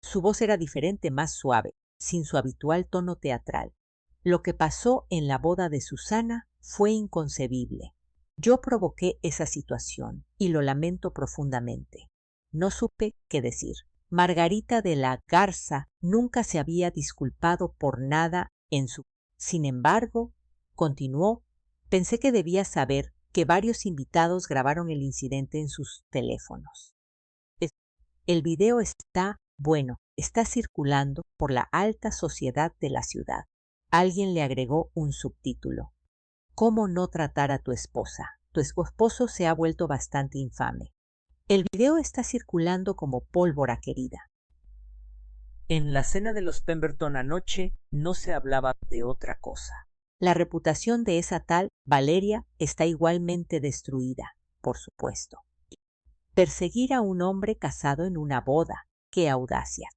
Su voz era diferente, más suave, sin su habitual tono teatral. Lo que pasó en la boda de Susana fue inconcebible. Yo provoqué esa situación y lo lamento profundamente. No supe qué decir. Margarita de la Garza nunca se había disculpado por nada en su... Sin embargo, continuó, pensé que debía saber que varios invitados grabaron el incidente en sus teléfonos. El video está circulando por la alta sociedad de la ciudad. Alguien le agregó un subtítulo. ¿Cómo no tratar a tu esposa? Tu esposo se ha vuelto bastante infame. El video está circulando como pólvora, querida. En la cena de los Pemberton anoche no se hablaba de otra cosa. La reputación de esa tal Valeria está igualmente destruida, por supuesto. Perseguir a un hombre casado en una boda. ¡Qué audacia!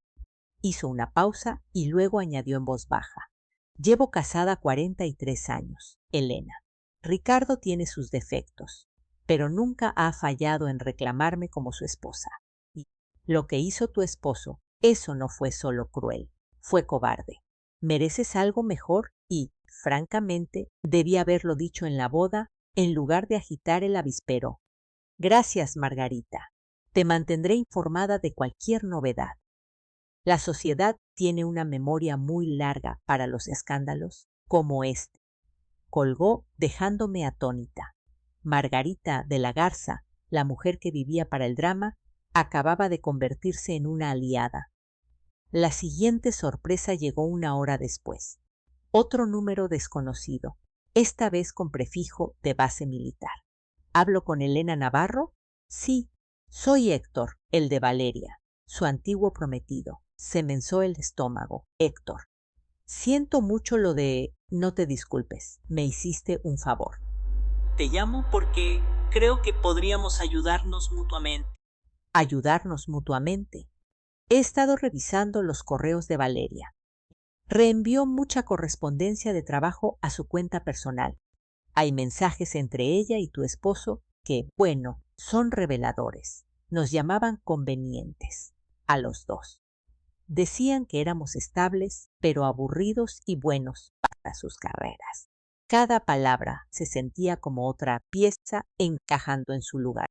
Hizo una pausa y luego añadió en voz baja. Llevo casada 43 años, Elena. Ricardo tiene sus defectos, pero nunca ha fallado en reclamarme como su esposa. Y lo que hizo tu esposo, eso no fue solo cruel, fue cobarde. Mereces algo mejor y, francamente, debí haberlo dicho en la boda en lugar de agitar el avispero. Gracias, Margarita. Te mantendré informada de cualquier novedad. La sociedad tiene una memoria muy larga para los escándalos como este. Colgó dejándome atónita. Margarita de la Garza, la mujer que vivía para el drama, acababa de convertirse en una aliada. La siguiente sorpresa llegó una hora después. Otro número desconocido, esta vez con prefijo de base militar. ¿Hablo con Elena Navarro? Sí, soy Héctor, el de Valeria, su antiguo prometido. Se menzó el estómago. Héctor, siento mucho lo de no te disculpes, me hiciste un favor. Te llamo porque creo que podríamos ayudarnos mutuamente. Ayudarnos mutuamente. He estado revisando los correos de Valeria. Reenvió mucha correspondencia de trabajo a su cuenta personal. Hay mensajes entre ella y tu esposo que, bueno, son reveladores. Nos llamaban convenientes, a los dos. Decían que éramos estables, pero aburridos y buenos para sus carreras. Cada palabra se sentía como otra pieza encajando en su lugar.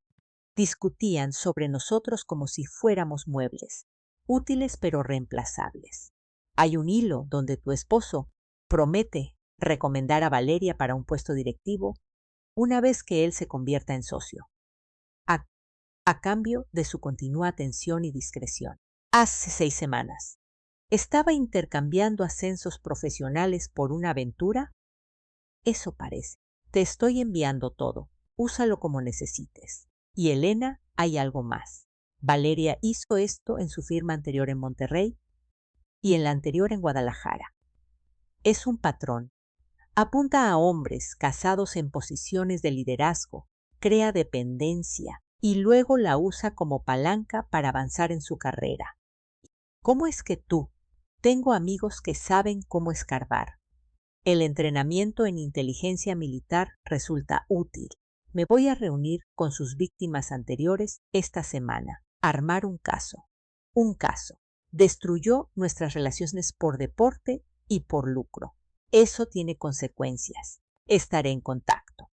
Discutían sobre nosotros como si fuéramos muebles, útiles pero reemplazables. Hay un hilo donde tu esposo promete recomendar a Valeria para un puesto directivo una vez que él se convierta en socio, a cambio de su continua atención y discreción. Hace 6 semanas. ¿Estaba intercambiando ascensos profesionales por una aventura? Eso parece. Te estoy enviando todo. Úsalo como necesites. Y Elena, hay algo más. Valeria hizo esto en su firma anterior en Monterrey y en la anterior en Guadalajara. Es un patrón. Apunta a hombres casados en posiciones de liderazgo, crea dependencia y luego la usa como palanca para avanzar en su carrera. ¿Cómo es que tú? Tengo amigos que saben cómo escarbar. El entrenamiento en inteligencia militar resulta útil. Me voy a reunir con sus víctimas anteriores esta semana. Armar un caso. Un caso. Destruyó nuestras relaciones por deporte y por lucro. Eso tiene consecuencias. Estaré en contacto.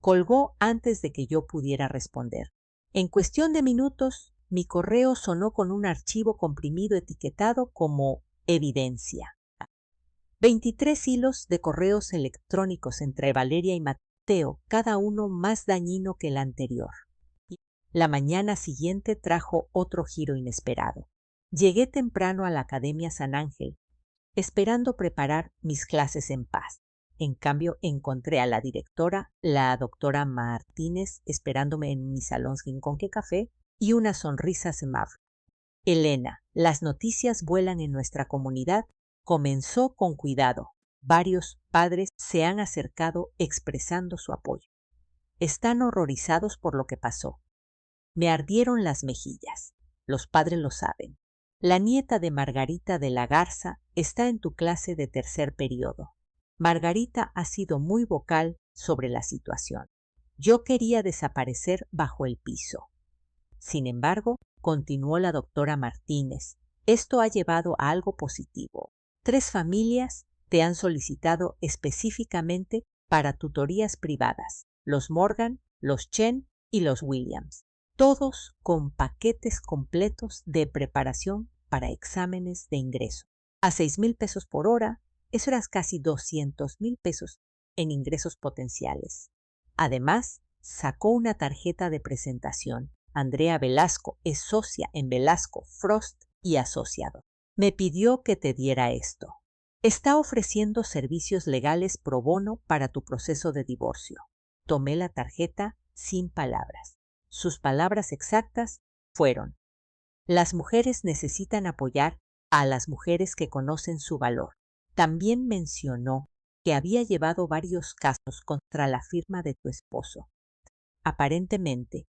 Colgó antes de que yo pudiera responder. En cuestión de minutos, mi correo sonó con un archivo comprimido etiquetado como evidencia. 23 hilos de correos electrónicos entre Valeria y Mateo, cada uno más dañino que el anterior. La mañana siguiente trajo otro giro inesperado. Llegué temprano a la Academia San Ángel, esperando preparar mis clases en paz. En cambio, encontré a la directora, la doctora Martínez, esperándome en mi salón sin con qué café y una sonrisa amable. Elena, las noticias vuelan en nuestra comunidad. Comenzó con cuidado. Varios padres se han acercado expresando su apoyo. Están horrorizados por lo que pasó. Me ardieron las mejillas. Los padres lo saben. La nieta de Margarita de la Garza está en tu clase de tercer periodo. Margarita ha sido muy vocal sobre la situación. Yo quería desaparecer bajo el piso. Sin embargo, continuó la doctora Martínez, esto ha llevado a algo positivo. 3 familias te han solicitado específicamente para tutorías privadas, los Morgan, los Chen y los Williams, todos con paquetes completos de preparación para exámenes de ingreso. A 6,000 pesos por hora, eso era casi 200,000 pesos en ingresos potenciales. Además, sacó una tarjeta de presentación. Andrea Velasco es socia en Velasco, Frost y Asociados. Me pidió que te diera esto. Está ofreciendo servicios legales pro bono para tu proceso de divorcio. Tomé la tarjeta sin palabras. Sus palabras exactas fueron: las mujeres necesitan apoyar a las mujeres que conocen su valor. También mencionó que había llevado varios casos contra la firma de tu esposo. Aparentemente,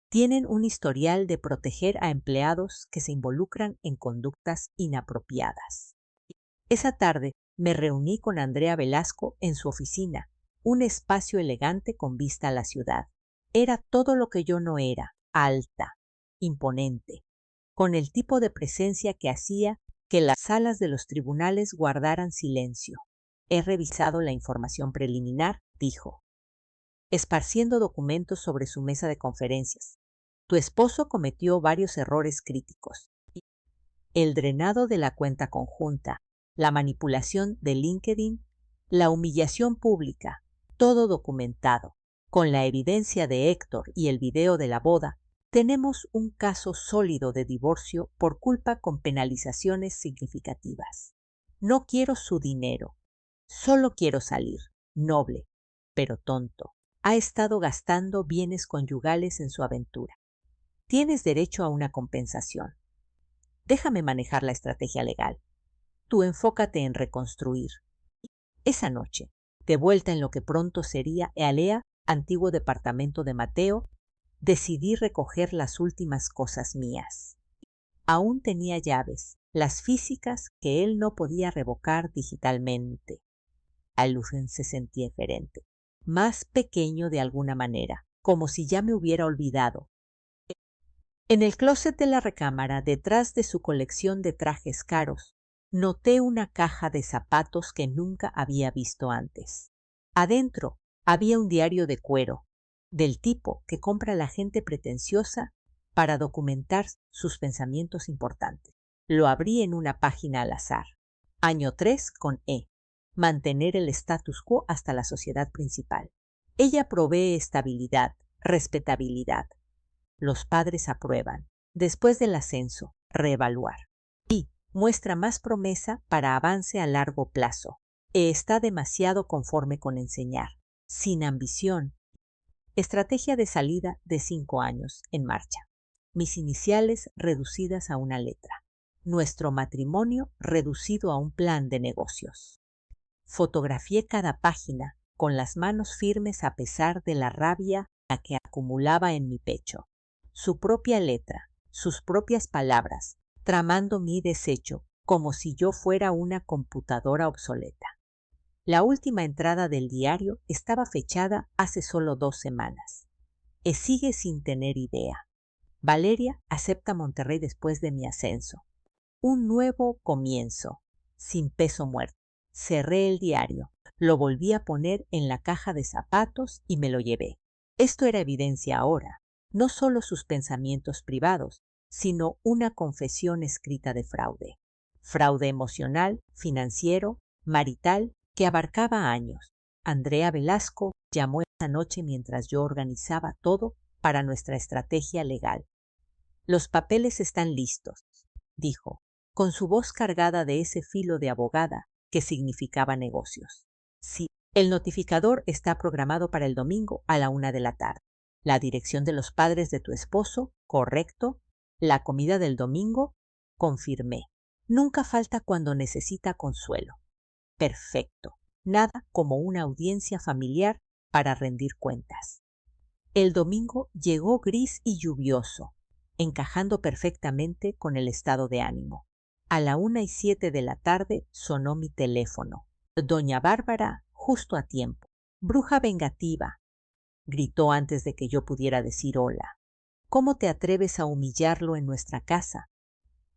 tienen un historial de proteger a empleados que se involucran en conductas inapropiadas. Esa tarde me reuní con Andrea Velasco en su oficina, un espacio elegante con vista a la ciudad. Era todo lo que yo no era, alta, imponente, con el tipo de presencia que hacía que las salas de los tribunales guardaran silencio. He revisado la información preliminar, dijo, esparciendo documentos sobre su mesa de conferencias. Tu esposo cometió varios errores críticos. El drenado de la cuenta conjunta, la manipulación de LinkedIn, la humillación pública, todo documentado. Con la evidencia de Héctor y el video de la boda, Tenemos un caso sólido de divorcio por culpa con penalizaciones significativas. No quiero su dinero. Solo quiero salir. Noble, pero tonto. Ha estado gastando bienes conyugales en su aventura. Tienes derecho a una compensación. Déjame manejar la estrategia legal. Tú enfócate en reconstruir. Esa noche, de vuelta en lo que pronto sería Alea, antiguo departamento de Mateo, decidí recoger las últimas cosas mías. Aún tenía llaves, las físicas que él no podía revocar digitalmente. Aluren se sentía diferente, más pequeño de alguna manera, como si ya me hubiera olvidado. En el closet de la recámara, detrás de su colección de trajes caros, noté una caja de zapatos que nunca había visto antes. Adentro había un diario de cuero, del tipo que compra la gente pretenciosa para documentar sus pensamientos importantes. Lo abrí en una página al azar. Año 3 con E. Mantener el status quo hasta la sociedad principal. Ella provee estabilidad, respetabilidad. Los padres aprueban. Después del ascenso, reevaluar. Y muestra más promesa para avance a largo plazo. Está demasiado conforme con enseñar. Sin ambición. Estrategia de salida de 5 años en marcha. Mis iniciales reducidas a una letra. Nuestro matrimonio reducido a un plan de negocios. Fotografié cada página con las manos firmes a pesar de la rabia que acumulaba en mi pecho. Su propia letra, sus propias palabras, tramando mi desecho como si yo fuera una computadora obsoleta. La última entrada del diario estaba fechada hace solo 2 semanas. Sigue sin tener idea. Valeria acepta Monterrey después de mi ascenso. Un nuevo comienzo, sin peso muerto. Cerré el diario, lo volví a poner en la caja de zapatos y me lo llevé. Esto era evidencia ahora, no solo sus pensamientos privados, sino una confesión escrita de fraude. Fraude emocional, financiero, marital, que abarcaba años. Andrea Velasco llamó esa noche mientras yo organizaba todo para nuestra estrategia legal. Los papeles están listos, dijo, con su voz cargada de ese filo de abogada que significaba negocios. Sí, el notificador está programado para el domingo a la 1 de la tarde. La dirección de los padres de tu esposo, correcto. La comida del domingo, confirmé. Nunca falta cuando necesita consuelo. Perfecto. Nada como una audiencia familiar para rendir cuentas. El domingo llegó gris y lluvioso, encajando perfectamente con el estado de ánimo. A la 1:07 de la tarde sonó mi teléfono. Doña Bárbara, justo a tiempo. Bruja vengativa, gritó antes de que yo pudiera decir hola. ¿Cómo te atreves a humillarlo en nuestra casa?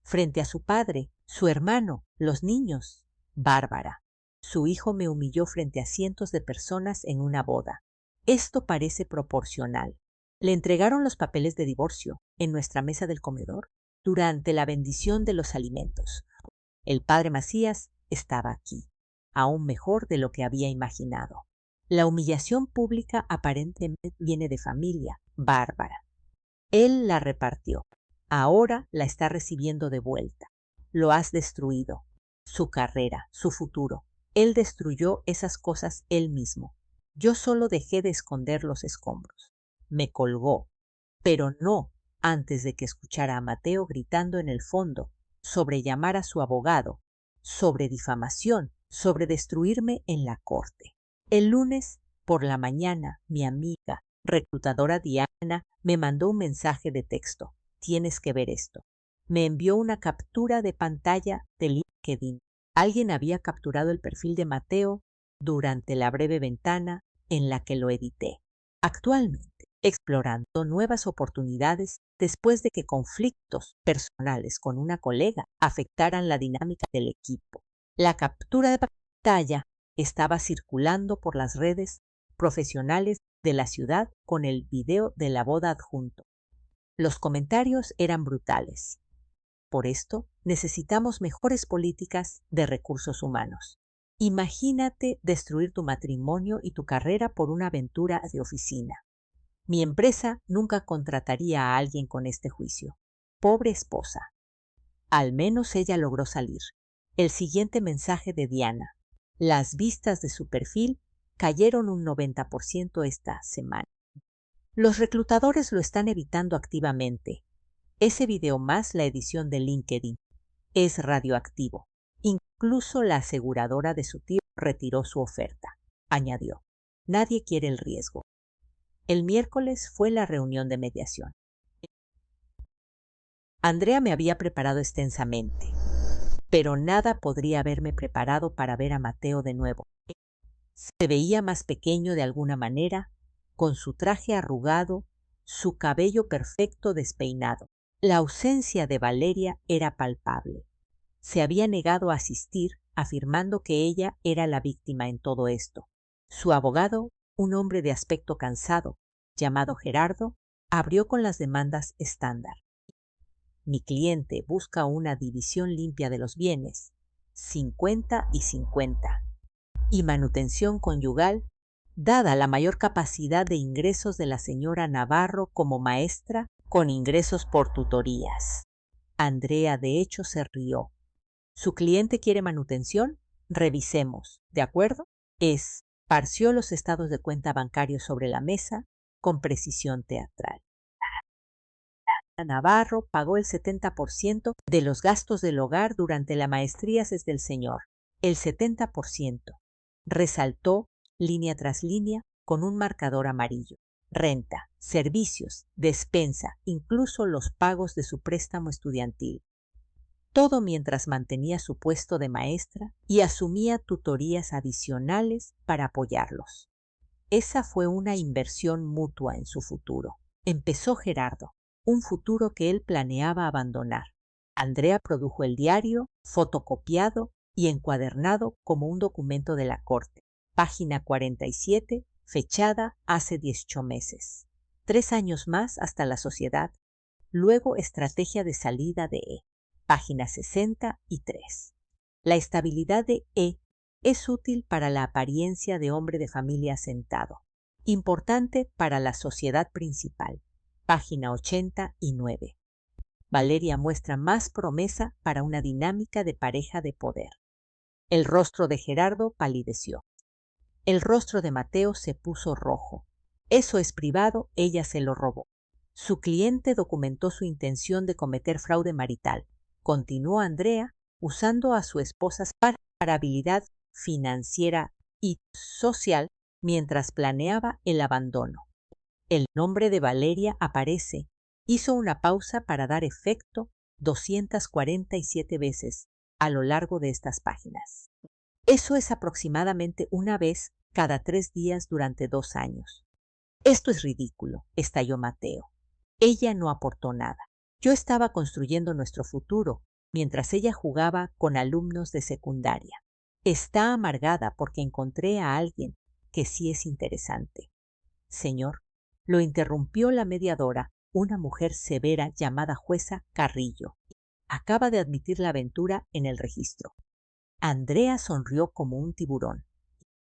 Frente a su padre, su hermano, los niños. Bárbara. Su hijo me humilló frente a cientos de personas en una boda. Esto parece proporcional. Le entregaron los papeles de divorcio en nuestra mesa del comedor durante la bendición de los alimentos. El padre Macías estaba aquí, aún mejor de lo que había imaginado. La humillación pública aparentemente viene de familia, Bárbara. Él la repartió. Ahora la está recibiendo de vuelta. Lo has destruido. Su carrera, su futuro. Él destruyó esas cosas él mismo. Yo solo dejé de esconder los escombros. Me colgó, pero no antes de que escuchara a Mateo gritando en el fondo sobre llamar a su abogado, sobre difamación, sobre destruirme en la corte. El lunes por la mañana, mi amiga, reclutadora Diana, me mandó un mensaje de texto. Tienes que ver esto. Me envió una captura de pantalla de LinkedIn. Alguien había capturado el perfil de Mateo durante la breve ventana en la que lo edité. Actualmente, explorando nuevas oportunidades después de que conflictos personales con una colega afectaran la dinámica del equipo. La captura de pantalla estaba circulando por las redes profesionales de la ciudad con el video de la boda adjunto. Los comentarios eran brutales. Por esto, necesitamos mejores políticas de recursos humanos. Imagínate destruir tu matrimonio y tu carrera por una aventura de oficina. Mi empresa nunca contrataría a alguien con este juicio. Pobre esposa. Al menos ella logró salir. El siguiente mensaje de Diana. Las vistas de su perfil cayeron un 90% esta semana. Los reclutadores lo están evitando activamente. Ese video más la edición de LinkedIn es radioactivo. Incluso la aseguradora de su tío retiró su oferta. Añadió, nadie quiere el riesgo. El miércoles fue la reunión de mediación. Andrea me había preparado extensamente, pero nada podría haberme preparado para ver a Mateo de nuevo. Se veía más pequeño de alguna manera, con su traje arrugado, su cabello perfecto despeinado. La ausencia de Valeria era palpable. Se había negado a asistir, afirmando que ella era la víctima en todo esto. Su abogado, un hombre de aspecto cansado, llamado Gerardo, abrió con las demandas estándar. Mi cliente busca una división limpia de los bienes, 50 y 50, y manutención conyugal, dada la mayor capacidad de ingresos de la señora Navarro como maestra con ingresos por tutorías. Andrea de hecho se rió. ¿Su cliente quiere manutención? Revisemos, ¿de acuerdo? Esparció los estados de cuenta bancarios sobre la mesa con precisión teatral. Navarro pagó el 70% de los gastos del hogar durante la maestrías del señor. El 70%. Resaltó línea tras línea con un marcador amarillo. Renta, servicios, despensa, incluso los pagos de su préstamo estudiantil. Todo mientras mantenía su puesto de maestra y asumía tutorías adicionales para apoyarlos. Esa fue una inversión mutua en su futuro. Empezó Gerardo, un futuro que él planeaba abandonar. Andrea produjo el diario, fotocopiado y encuadernado como un documento de la corte. Página 47, fechada hace 18 meses. 3 años más hasta la sociedad. Luego estrategia de salida de E. Página 63. La estabilidad de E es útil para la apariencia de hombre de familia asentado. Importante para la sociedad principal. Página 89. Valeria muestra más promesa para una dinámica de pareja de poder. El rostro de Gerardo palideció. El rostro de Mateo se puso rojo. Eso es privado, ella se lo robó. Su cliente documentó su intención de cometer fraude marital. Continuó Andrea, usando a su esposa para habilidad financiera y social mientras planeaba el abandono. El nombre de Valeria aparece. Hizo una pausa para dar efecto 247 veces a lo largo de estas páginas. Eso es aproximadamente una vez cada 3 días durante 2 años. Esto es ridículo, estalló Mateo. Ella no aportó nada. Yo estaba construyendo nuestro futuro, mientras ella jugaba con alumnos de secundaria. Está amargada porque encontré a alguien que sí es interesante. Señor, lo interrumpió la mediadora, una mujer severa llamada jueza Carrillo. Acaba de admitir la aventura en el registro. Andrea sonrió como un tiburón.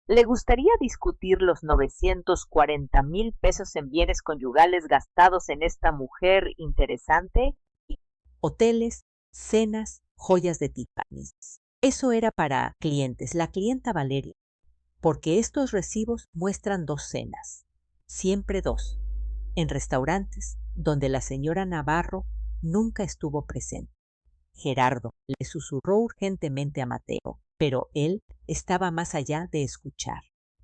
¿Le gustaría discutir los 940,000 pesos en bienes conyugales gastados en esta mujer interesante? Hoteles, cenas, joyas de Tiffany. Eso era para clientes, la clienta Valeria, porque estos recibos muestran 2 cenas, siempre 2, en restaurantes donde la señora Navarro nunca estuvo presente. Gerardo le susurró urgentemente a Mateo, pero él estaba más allá de escuchar.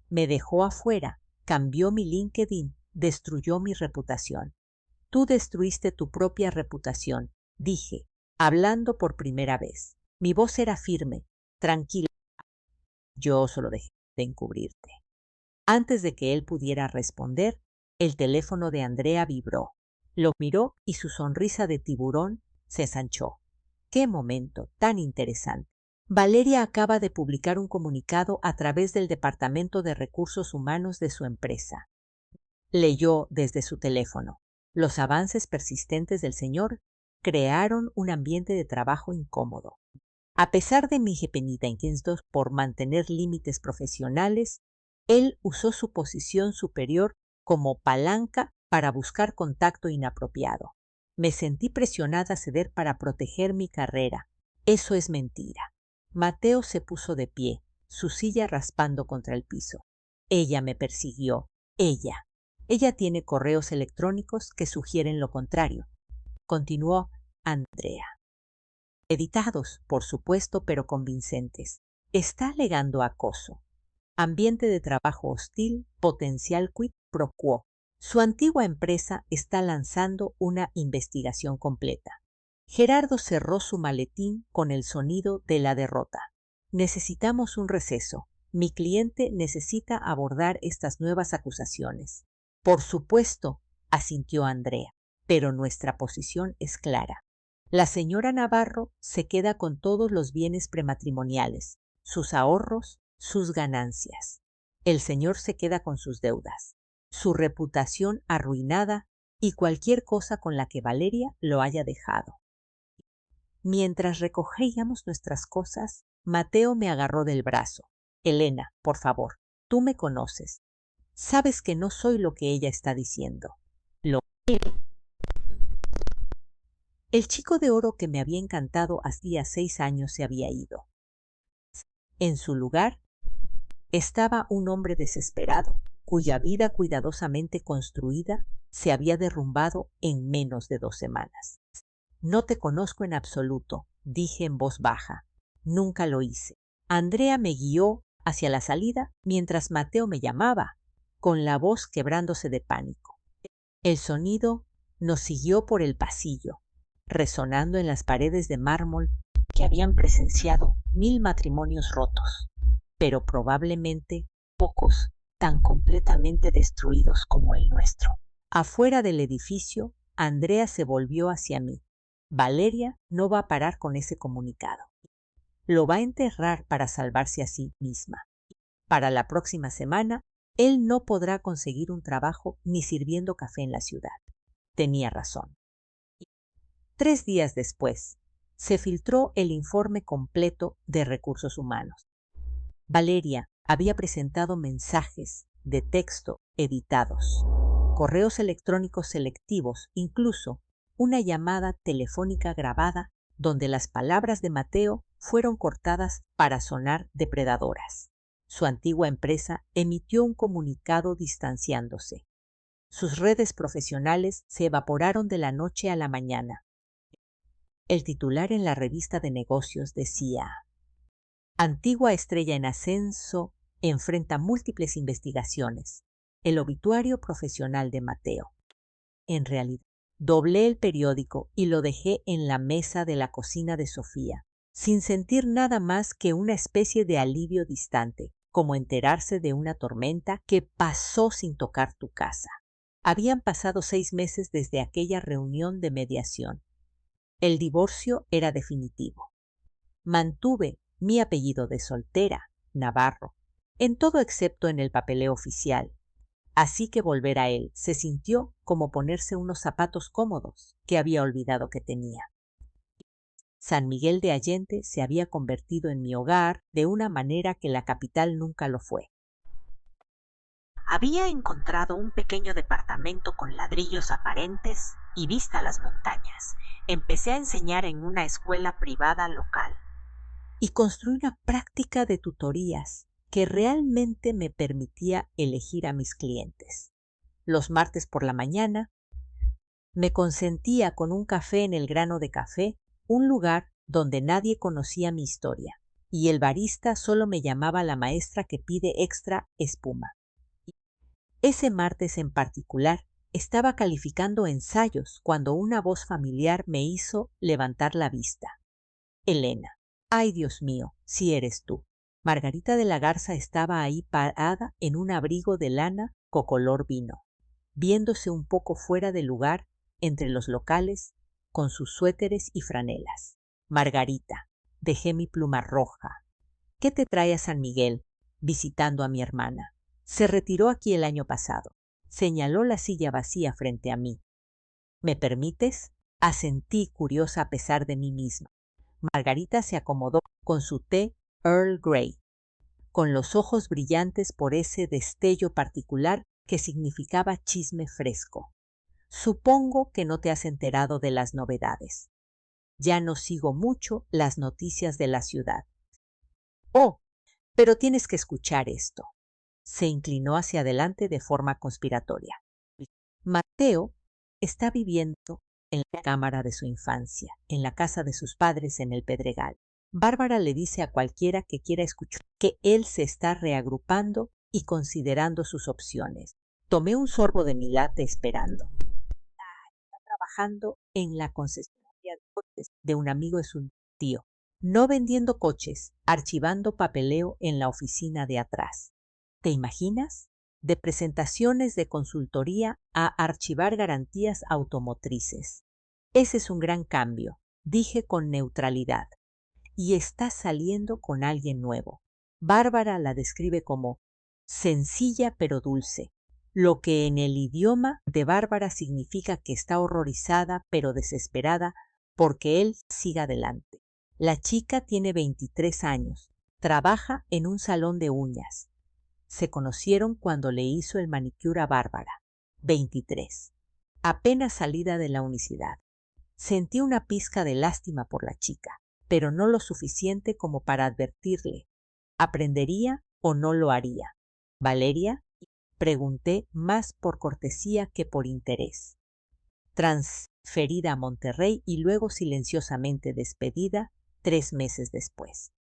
Me dejó afuera, cambió mi LinkedIn, destruyó mi reputación. Tú destruiste tu propia reputación, dije, hablando por primera vez. Mi voz era firme, tranquila. Yo solo dejé de encubrirte. Antes de que él pudiera responder, el teléfono de Andrea vibró. Lo miró y su sonrisa de tiburón se ensanchó. ¡Qué momento tan interesante! Valeria acaba de publicar un comunicado a través del Departamento de Recursos Humanos de su empresa. Leyó desde su teléfono. Los avances persistentes del señor crearon un ambiente de trabajo incómodo. A pesar de mi penitencias por mantener límites profesionales, él usó su posición superior como palanca para buscar contacto inapropiado. Me sentí presionada a ceder para proteger mi carrera. Eso es mentira. Mateo se puso de pie, su silla raspando contra el piso. Ella me persiguió. Ella. Ella tiene correos electrónicos que sugieren lo contrario. Continuó Andrea. Editados, por supuesto, pero convincentes. Está alegando acoso. Ambiente de trabajo hostil, potencial quid pro quo. Su antigua empresa está lanzando una investigación completa. Gerardo cerró su maletín con el sonido de la derrota. Necesitamos un receso. Mi cliente necesita abordar estas nuevas acusaciones. Por supuesto, asintió Andrea, pero nuestra posición es clara. La señora Navarro se queda con todos los bienes prematrimoniales, sus ahorros, sus ganancias. El señor se queda con sus deudas, su reputación arruinada y cualquier cosa con la que Valeria lo haya dejado. Mientras recogíamos nuestras cosas, Mateo me agarró del brazo. Elena, por favor, tú me conoces. Sabes que no soy lo que ella está diciendo. El chico de oro que me había encantado hacía 6 años se había ido. En su lugar estaba un hombre desesperado, cuya vida cuidadosamente construida se había derrumbado en menos de 2 semanas. No te conozco en absoluto, dije en voz baja. Nunca lo hice. Andrea me guió hacia la salida mientras Mateo me llamaba, con la voz quebrándose de pánico. El sonido nos siguió por el pasillo, resonando en las paredes de mármol que habían presenciado 1000 matrimonios rotos, pero probablemente pocos tan completamente destruidos como el nuestro. Afuera del edificio, Andrea se volvió hacia mí. Valeria no va a parar con ese comunicado. Lo va a enterrar para salvarse a sí misma. Para la próxima semana, él no podrá conseguir un trabajo ni sirviendo café en la ciudad. Tenía razón. 3 días después, se filtró el informe completo de recursos humanos. Valeria había presentado mensajes de texto editados, correos electrónicos selectivos, incluso una llamada telefónica grabada donde las palabras de Mateo fueron cortadas para sonar depredadoras. Su antigua empresa emitió un comunicado distanciándose. Sus redes profesionales se evaporaron de la noche a la mañana. El titular en la revista de negocios decía: Antigua estrella en ascenso enfrenta múltiples investigaciones. El obituario profesional de Mateo. En realidad, doblé el periódico y lo dejé en la mesa de la cocina de Sofía, sin sentir nada más que una especie de alivio distante, como enterarse de una tormenta que pasó sin tocar tu casa. Habían pasado 6 meses desde aquella reunión de mediación. El divorcio era definitivo. Mantuve mi apellido de soltera, Navarro, en todo excepto en el papeleo oficial. Así que volver a él se sintió como ponerse unos zapatos cómodos que había olvidado que tenía. San Miguel de Allende se había convertido en mi hogar de una manera que la capital nunca lo fue. Había encontrado un pequeño departamento con ladrillos aparentes y vista a las montañas. Empecé a enseñar en una escuela privada local. Y construí una práctica de tutorías que realmente me permitía elegir a mis clientes. Los martes por la mañana me consentía con un café en el Grano de Café, un lugar donde nadie conocía mi historia, y el barista solo me llamaba la maestra que pide extra espuma. Ese martes en particular estaba calificando ensayos cuando una voz familiar me hizo levantar la vista. Elena. ¡Ay, Dios mío! Si eres tú. Margarita de la Garza estaba ahí parada en un abrigo de lana color vino, viéndose un poco fuera de lugar entre los locales con sus suéteres y franelas. Margarita, dejé mi pluma roja. ¿Qué te trae a San Miguel? Visitando a mi hermana. Se retiró aquí el año pasado. Señaló la silla vacía frente a mí. ¿Me permites? Asentí curiosa a pesar de mí misma. Margarita se acomodó con su té Earl Grey, con los ojos brillantes por ese destello particular que significaba chisme fresco. Supongo que no te has enterado de las novedades. Ya no sigo mucho las noticias de la ciudad. Oh, pero tienes que escuchar esto. Se inclinó hacia adelante de forma conspiratoria. Mateo está viviendo en la cámara de su infancia, en la casa de sus padres en el Pedregal. Bárbara le dice a cualquiera que quiera escuchar que él se está reagrupando y considerando sus opciones. Tomé un sorbo de mi latte esperando. Está trabajando en la concesionaria de coches de un amigo de su tío, no vendiendo coches, archivando papeleo en la oficina de atrás. ¿Te imaginas? De presentaciones de consultoría a archivar garantías automotrices. Ese es un gran cambio, dije con neutralidad. Y está saliendo con alguien nuevo. Bárbara la describe como sencilla pero dulce, lo que en el idioma de Bárbara significa que está horrorizada pero desesperada porque él siga adelante. La chica tiene 23 años, trabaja en un salón de uñas. Se conocieron cuando le hizo el manicure a Bárbara, 23, apenas salida de la universidad. Sentí una pizca de lástima por la chica, pero no lo suficiente como para advertirle. ¿Aprendería o no lo haría? ¿Valeria? Pregunté más por cortesía que por interés. Transferida a Monterrey y luego silenciosamente despedida 3 meses después.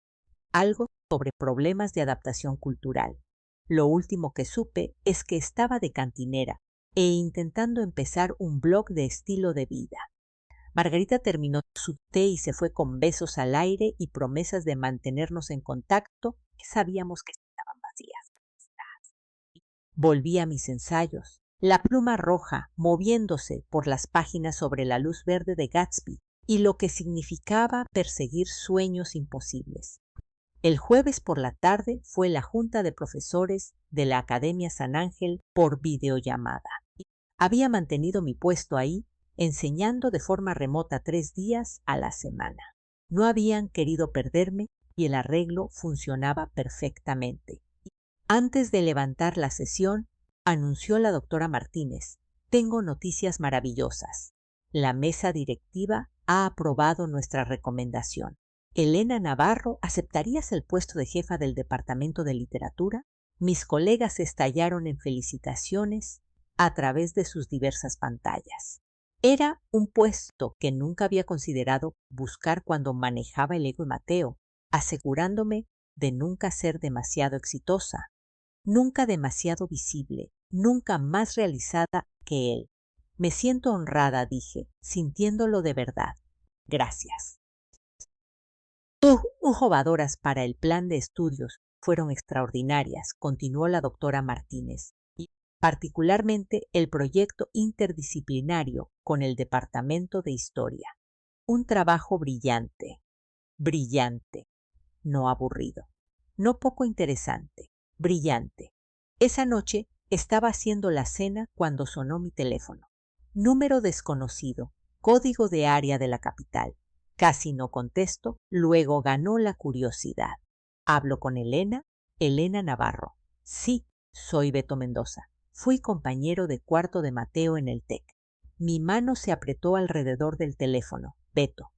Algo sobre problemas de adaptación cultural. Lo último que supe es que estaba de cantinera e intentando empezar un blog de estilo de vida. Margarita terminó su té y se fue con besos al aire y promesas de mantenernos en contacto que sabíamos que estaban vacías. Volví a mis ensayos, la pluma roja moviéndose por las páginas sobre la luz verde de Gatsby y lo que significaba perseguir sueños imposibles. El jueves por la tarde fue la junta de profesores de la Academia San Ángel por videollamada. Había mantenido mi puesto ahí, enseñando de forma remota 3 días a la semana. No habían querido perderme y el arreglo funcionaba perfectamente. Antes de levantar la sesión, anunció la doctora Martínez: tengo noticias maravillosas. La mesa directiva ha aprobado nuestra recomendación. Elena Navarro, ¿aceptarías el puesto de jefa del Departamento de Literatura? Mis colegas estallaron en felicitaciones a través de sus diversas pantallas. Era un puesto que nunca había considerado buscar cuando manejaba el ego de Mateo, asegurándome de nunca ser demasiado exitosa, nunca demasiado visible, nunca más realizada que él. Me siento honrada, dije, sintiéndolo de verdad. Gracias. Tus jugadoras para el plan de estudios fueron extraordinarias, continuó la doctora Martínez, y particularmente el proyecto interdisciplinario con el Departamento de Historia. Un trabajo brillante, no aburrido, no poco interesante, brillante. Esa noche estaba haciendo la cena cuando sonó mi teléfono. Número desconocido, código de área de la capital. Casi no contesto, luego ganó la curiosidad. Hablo con Elena Navarro. Sí, soy Beto Mendoza. Fui compañero de cuarto de Mateo en el TEC. Mi mano se apretó alrededor del teléfono. Beto,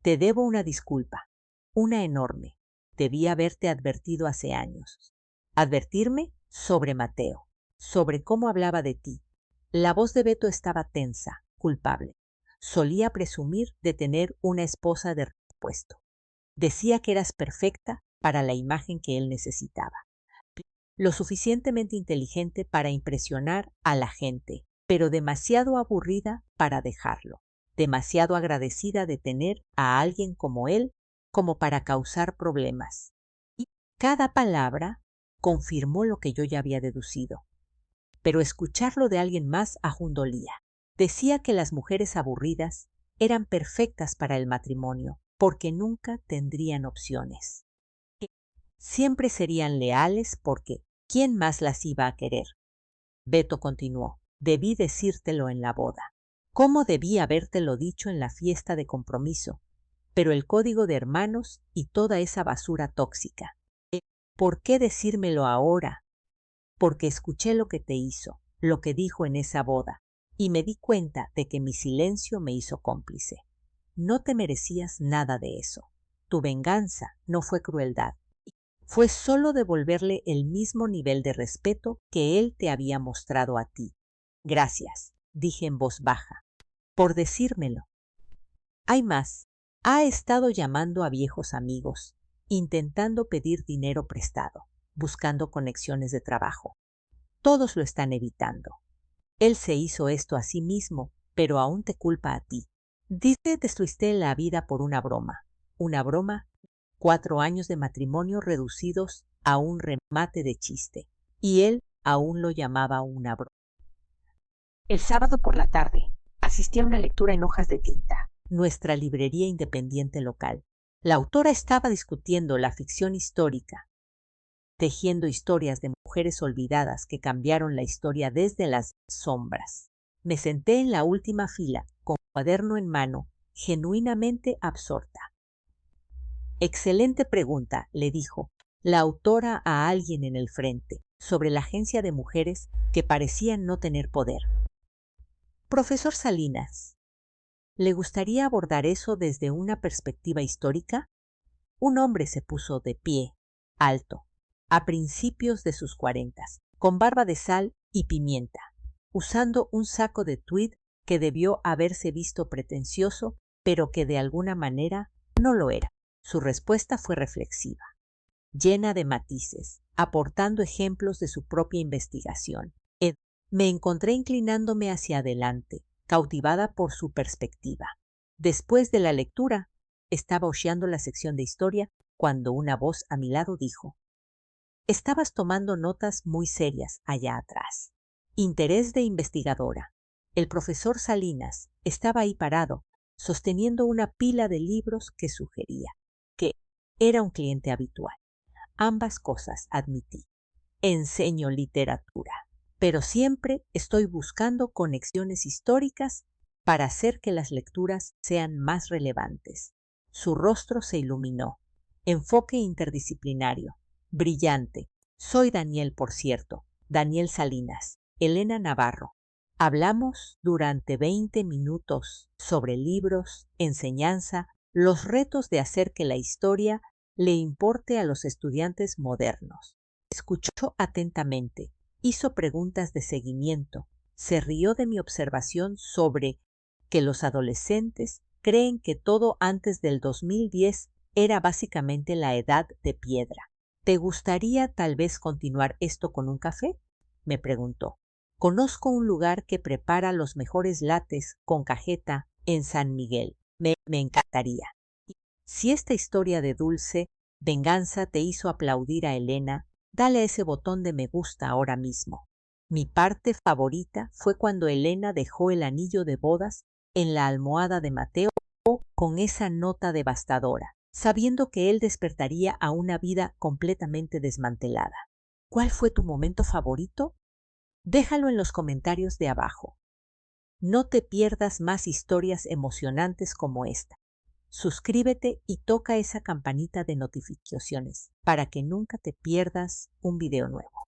te debo una disculpa, una enorme. Debí haberte advertido hace años. ¿Advertirme? Sobre Mateo, sobre cómo hablaba de ti. La voz de Beto estaba tensa, culpable. Solía presumir de tener una esposa de repuesto. Decía que eras perfecta para la imagen que él necesitaba. Lo suficientemente inteligente para impresionar a la gente, pero demasiado aburrida para dejarlo. Demasiado agradecida de tener a alguien como él como para causar problemas. Y cada palabra confirmó lo que yo ya había deducido. Pero escucharlo de alguien más aún dolía. Decía que las mujeres aburridas eran perfectas para el matrimonio porque nunca tendrían opciones. Siempre serían leales porque ¿quién más las iba a querer? Beto continuó: debí decírtelo en la boda. ¿Cómo debí habértelo dicho en la fiesta de compromiso? Pero el código de hermanos y toda esa basura tóxica. ¿Por qué decírmelo ahora? Porque escuché lo que te hizo, lo que dijo en esa boda. y me di cuenta de que mi silencio me hizo cómplice. No te merecías nada de eso. Tu venganza no fue crueldad. Fue solo devolverle el mismo nivel de respeto que él te había mostrado a ti. Gracias, dije en voz baja, por decírmelo. Hay más. Ha estado llamando a viejos amigos, intentando pedir dinero prestado, buscando conexiones de trabajo. Todos lo están evitando. Él se hizo esto a sí mismo, pero aún te culpa a ti. Dice destruiste la vida por una broma. Una broma, 4 años de matrimonio reducidos a un remate de chiste. Y él aún lo llamaba una broma. El sábado por la tarde, asistí a una lectura en hojas de tinta. Nuestra librería independiente local. La autora estaba discutiendo la ficción histórica, tejiendo historias de mujeres olvidadas que cambiaron la historia desde las sombras. Me senté en la última fila, con cuaderno en mano, genuinamente absorta. Excelente pregunta, le dijo la autora a alguien en el frente, sobre la agencia de mujeres que parecían no tener poder. Profesor Salinas, ¿le gustaría abordar eso desde una perspectiva histórica? Un hombre se puso de pie, alto, a principios de sus 40, con barba de sal y pimienta, usando un saco de tweed que debió haberse visto pretencioso, pero que de alguna manera no lo era. Su respuesta fue reflexiva, llena de matices, aportando ejemplos de su propia investigación. Me encontré inclinándome hacia adelante, cautivada por su perspectiva. Después de la lectura, estaba hojeando la sección de historia cuando una voz a mi lado dijo: «Estabas tomando notas muy serias allá atrás». Interés de investigadora. El profesor Salinas estaba ahí parado, sosteniendo una pila de libros que sugería que era un cliente habitual. Ambas cosas, admití. Enseño literatura, pero siempre estoy buscando conexiones históricas para hacer que las lecturas sean más relevantes. Su rostro se iluminó. Enfoque interdisciplinario. Brillante. Soy Daniel, por cierto. Daniel Salinas. Elena Navarro. Hablamos durante 20 minutos sobre libros, enseñanza, los retos de hacer que la historia le importe a los estudiantes modernos. Escuchó atentamente, hizo preguntas de seguimiento, se rió de mi observación sobre que los adolescentes creen que todo antes del 2010 era básicamente la edad de piedra. ¿Te gustaría tal vez continuar esto con un café?, me preguntó. Conozco un lugar que prepara los mejores lates con cajeta en San Miguel. Me encantaría. Si esta historia de dulce venganza te hizo aplaudir a Elena, dale a ese botón de me gusta ahora mismo. Mi parte favorita fue cuando Elena dejó el anillo de bodas en la almohada de Mateo con esa nota devastadora, sabiendo que él despertaría a una vida completamente desmantelada. ¿Cuál fue tu momento favorito? Déjalo en los comentarios de abajo. No te pierdas más historias emocionantes como esta. Suscríbete y toca esa campanita de notificaciones para que nunca te pierdas un video nuevo.